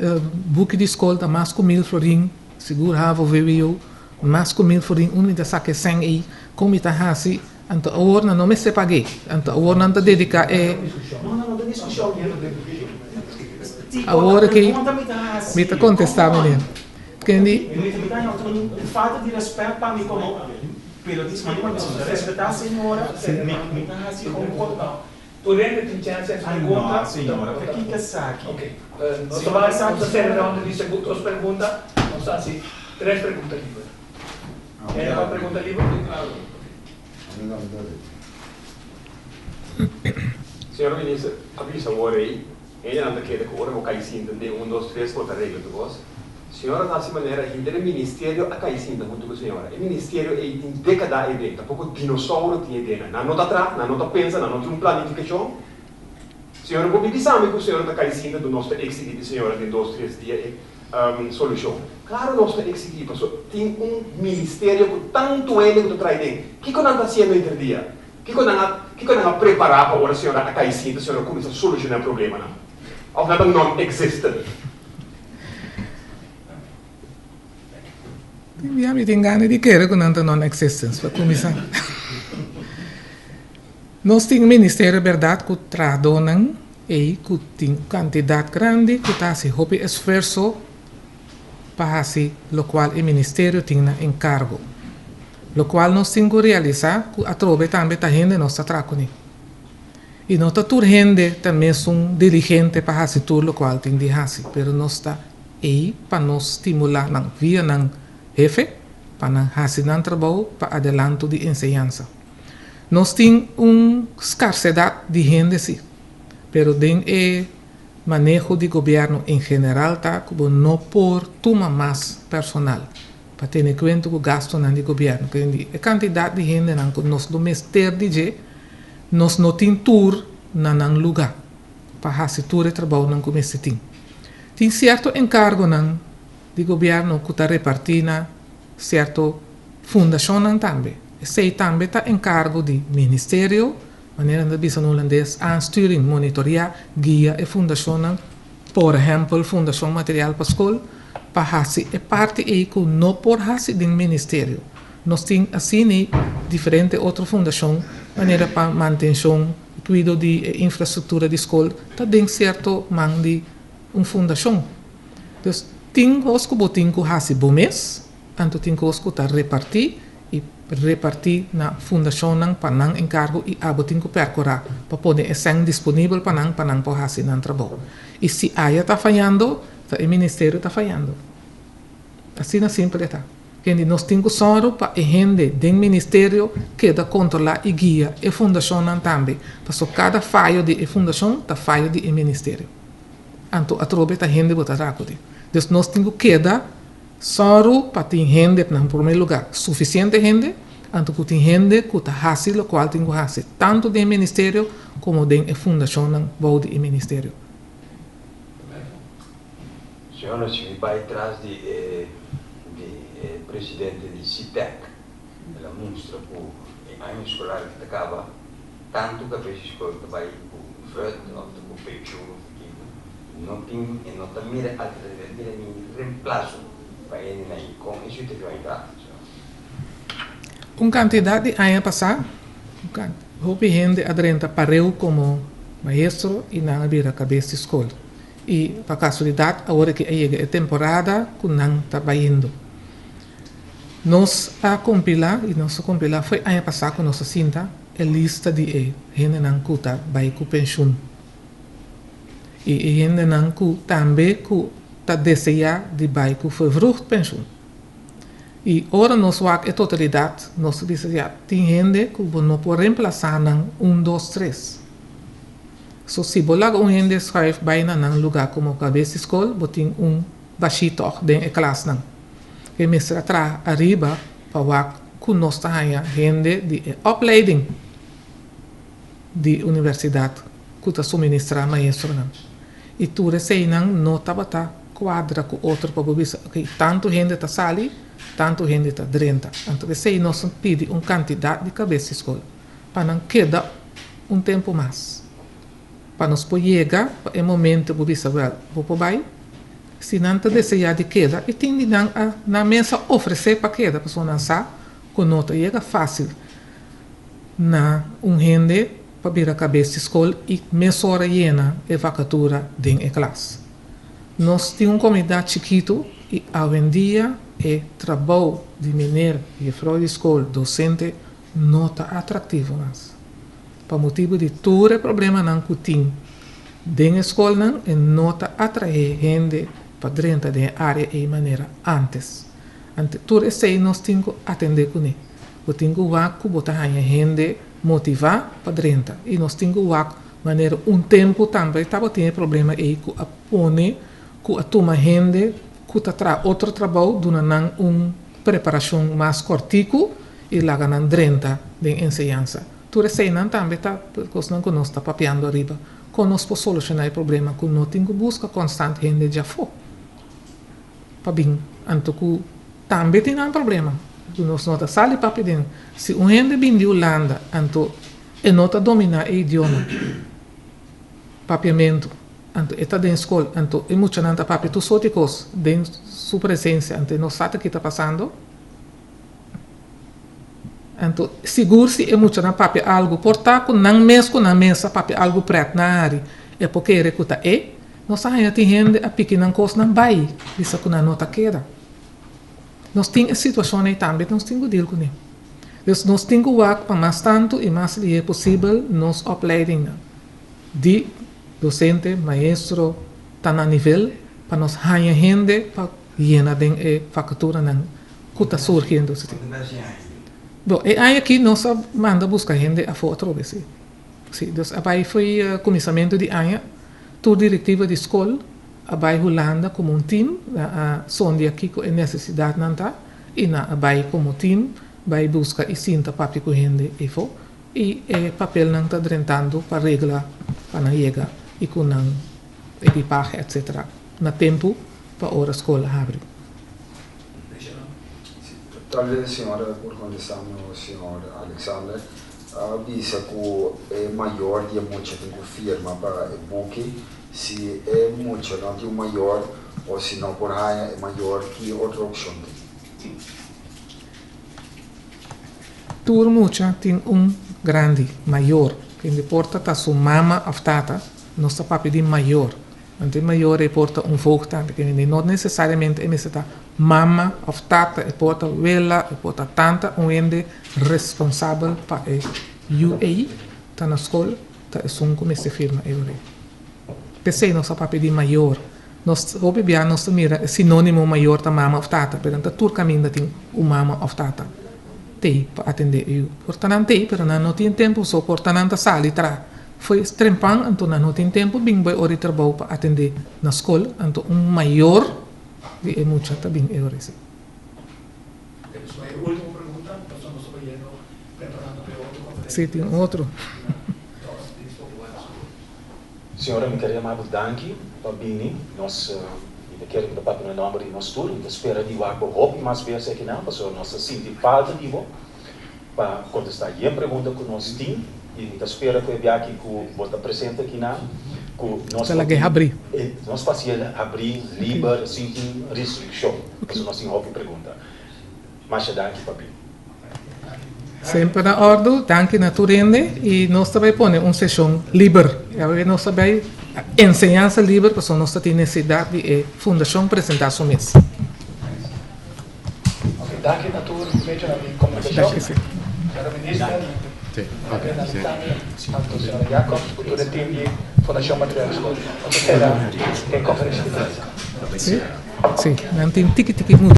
book de escola tá mais com 1000 florin, seguro hava veio mais com 1000 florin, unida saque sem aí, como está assim, anta hora não me se paguei, anta hora não te dedica é Não tem discussão. a hora que me está contestar menino. Quindi Falta de respeito para mim como periodista, mas respeitar a senhora, me está assim como Podendo ter chance de pergunta? Senhora, o que é isso aqui? Ok. Nós vamos a fazer a ronda de segundos perguntas. Nós assim, 3 perguntas livres. É uma pergunta livre? Claro. Senhora Ministra, avisa agora aí. Ela não quer que agora vou cair sim, entender 1, 2, 3, quanto a regra do vosso. Senhora, dessa maneira, ainda o Ministério a cair sim, junto com a senhora. O Ministério tem década e década, pouco dinossauro tinha dentro. Não nota atrás, não nota pensa, não nota planificação. Senhora, vou pedir sabe que a senhora está cair sim do nosso ex-equipe, senhora, em 2, 3 dias, solução. Claro, nosso ex-equipe tem Ministério com tanto ele que traz dentro. O que nós está fazendo entre dia? O que nós preparar para a senhora a cair sim, a senhora começa a solucionar o problema? Ou nada non-existent? Mi tem ganas de querer que não existência para começar. Nós temos Ministério Verdade que tradonam e que tem quantidade grande que está se houve esforço para fazer, o qual o Ministério tem encargo. O qual nós temos que realizar que a trove também está gente nossa tracone. E não está tudo gente também são diligente para fazer tudo o qual tem de fazer, mas nós está aí para nos estimular na via na jefe, para fazer um trabalho para adelanto de ensinança. Nós temos uma escassez de gente, sim, mas tem o manejo de governo em geral, tá, como não por tomar mais personal, para ter em conta o gasto no governo. A quantidade de gente que nós domesticamos de jeito, nós não temos tour no lugar para fazer todo o trabalho que nós temos. Tem certo encargo de governo que está repartindo certo fundação também. Sei também está encargo de ministério, maneira de bisa holandês, aansturing, monitorear, guia e fundação, por exemplo, Fundação Material para Escola, para fazer a parte aí que não por fazer do ministério. Nós temos assim diferente outra fundação, maneira para manutenção, cuidado de infraestrutura de escola, está dentro certo man de fundação. Então, tem coisas que botem que fazer bom mês, tanto tem coisas que está repartir na fundação para não encargo e a botem que percorrer para poder estar disponível para não fazer não trabalho. E se a está falhando, o ministério está falhando. Assim é simples está. Nós temos só para a gente do ministério que dá controlar e guia a fundação também. Porque cada falho de fundação está falho do ministério. Então, a trobe está gente botar rápido. Então, nós temos que dar só para ter gente, em primeiro lugar, suficiente gente, então que tem gente que está fazendo o qual tem que fazer, tanto do ministério como da fundação do ministério. Senhora, se me vai atrás de presidente de CITEC, ela mostra que o ano escolar que acaba, tanto que a escola que vai para o FED, ou para o PECHU, não tem mira reemplaço para ele com isso que vai entrar. Com quantidade de anos passar, houve gente adrenta pareu como maestro e não havia cabeça de escola. E, para casualidade, agora que chega a temporada, que não está indo. Nós a compilar, e nossa compilar foi ano passado com nossa cinta, a lista de gente que está vai com pensão. E gente que também está desejar de vai com vervroegd pensão. E ora nós vamos a totalidade, nós dizemos já, tem gente que não pode reemplaçar em 1, 2, 3. So, se você gente escreve bem num lugar como cabeça de escola, você tem baixito dentro da classe. E mesmo atrás, arriba, para que nós temos gente de opleiding de universidade, kuta suministrar maestro não. E tu recém não estava quadra com outro para bisa, ok, tanto gente tá sali, tanto gente tá drenta. Então recém nós pedi quantidade de cabeça escola para não queda tempo mais. Para nós poder chegar para o momento para bisa vou vai. Se não te desejar de queda, e tem de na mesa oferecer para queda, para não saber que não chega fácil na gente para vir a cabeça escola e mesora llena a vacatura dentro da classe. Nós temos uma comunidade chiquito e hoje em dia o trabalho de mineiro e a escola docente não está atrativo mais. Por motivo de todo o problema que tem dentro da escola não está atrair gente para dentro da área de maneira antes. Tudo isso nós temos que atender com ele. Nós temos que botar a gente motivar para dentro. E nós temos que maneira tempo também estava tendo problema aí com a pone com a turma gente que está outro trabalho durante uma preparação mais cortico e lá ganhando dentro da ensinança. Tudo isso também está porque nós está papiando arriba. Com nós para solucionar o problema que nós temos que buscar constante gente já for. Para bem, então também tem um problema. Nós não sale para pedir. Se um gente vem de Holanda, então e não domina o idioma, papiamento, então está dentro da escola, então é muito não está papi, tu só te coisa dentro sua presença, então não sabe o que está passando. Então seguro-se é muito não papi algo portar com não mesmo na mesa papi algo preto na área, é porque ele recuta nós sabemos que tem gente a pequena coisa não vai, isso que não está queda. Nós temos situação aí também, nós temos que deal com ele. Então, nós temos que work para mais tanto e mais é possível nos opleiding de docente, maestro, tá na nível para nós ganhar gente para llenar a vacatura que está surgindo. Bom, e aí aqui nós manda buscar gente a fora vez. Sim, então aí foi o começamento de ano, toda diretiva de escola. Abai Holanda como time, sonde aqui com a necessidade não tá, e na abai como time, vai buscar e sinta papi com gente e o papel não está drentando para regla para não chegar e com não equipagem etc. Na tempo para a escola abre. Talvez senhora por condição o senhor Alexander avisa que é maior de muito tem que firma para o buque. Se é muito, não tem maior, ou se não por aí é maior que outra opção. Tudo muito tem grande, maior, que importa tá sua mama ou tata, não está para pedir maior. Então maior importa pouco também, que não necessariamente é necessário mama ou tata, importa vela, importa tanta, ende responsável para o UAE, tá na escola, tá é como se firma aí. Pensei nós para pedir maior, nós obviamente nós mira sinônimo maior da mama ou tata, portanto todo caminho tem mama ou tata, tem para atender eu. Portanto tem, mas não tem tempo só portanto sali tra, foi trempan, então não tem tempo bem vai hora trabalho para atender na escola, então maior de é muito também eu recebi. Temos uma última pergunta, passamos o banheiro preparando para outro conferência. Sim, tem outro. Senhora, me queria mais danke para Bini, nós queremos que o nome de nós tudo, então espera de lá para o mais vezes aqui não, porque nós sentimos falta de você para contestar a pergunta que nós temos e espera que eu aqui que você apresenta aqui não, que nós abrir. Nós passamos abrir, livre, sem restrição, porque nós temos outra pergunta. Mas danke para Bini. Sempre na ordem, danke na turende e nós também põe uma sessão livre. Nós também ensinança livre, porque nós temos necessidade de fundação apresentar sua mesa. Ok, danke na turende de comunicação. Senhora Ministra, tanto senhora Jacobs, todo o time de Fundação Material Escola. Tem conferência de imprensa. Sim, não tem tique-tique muito.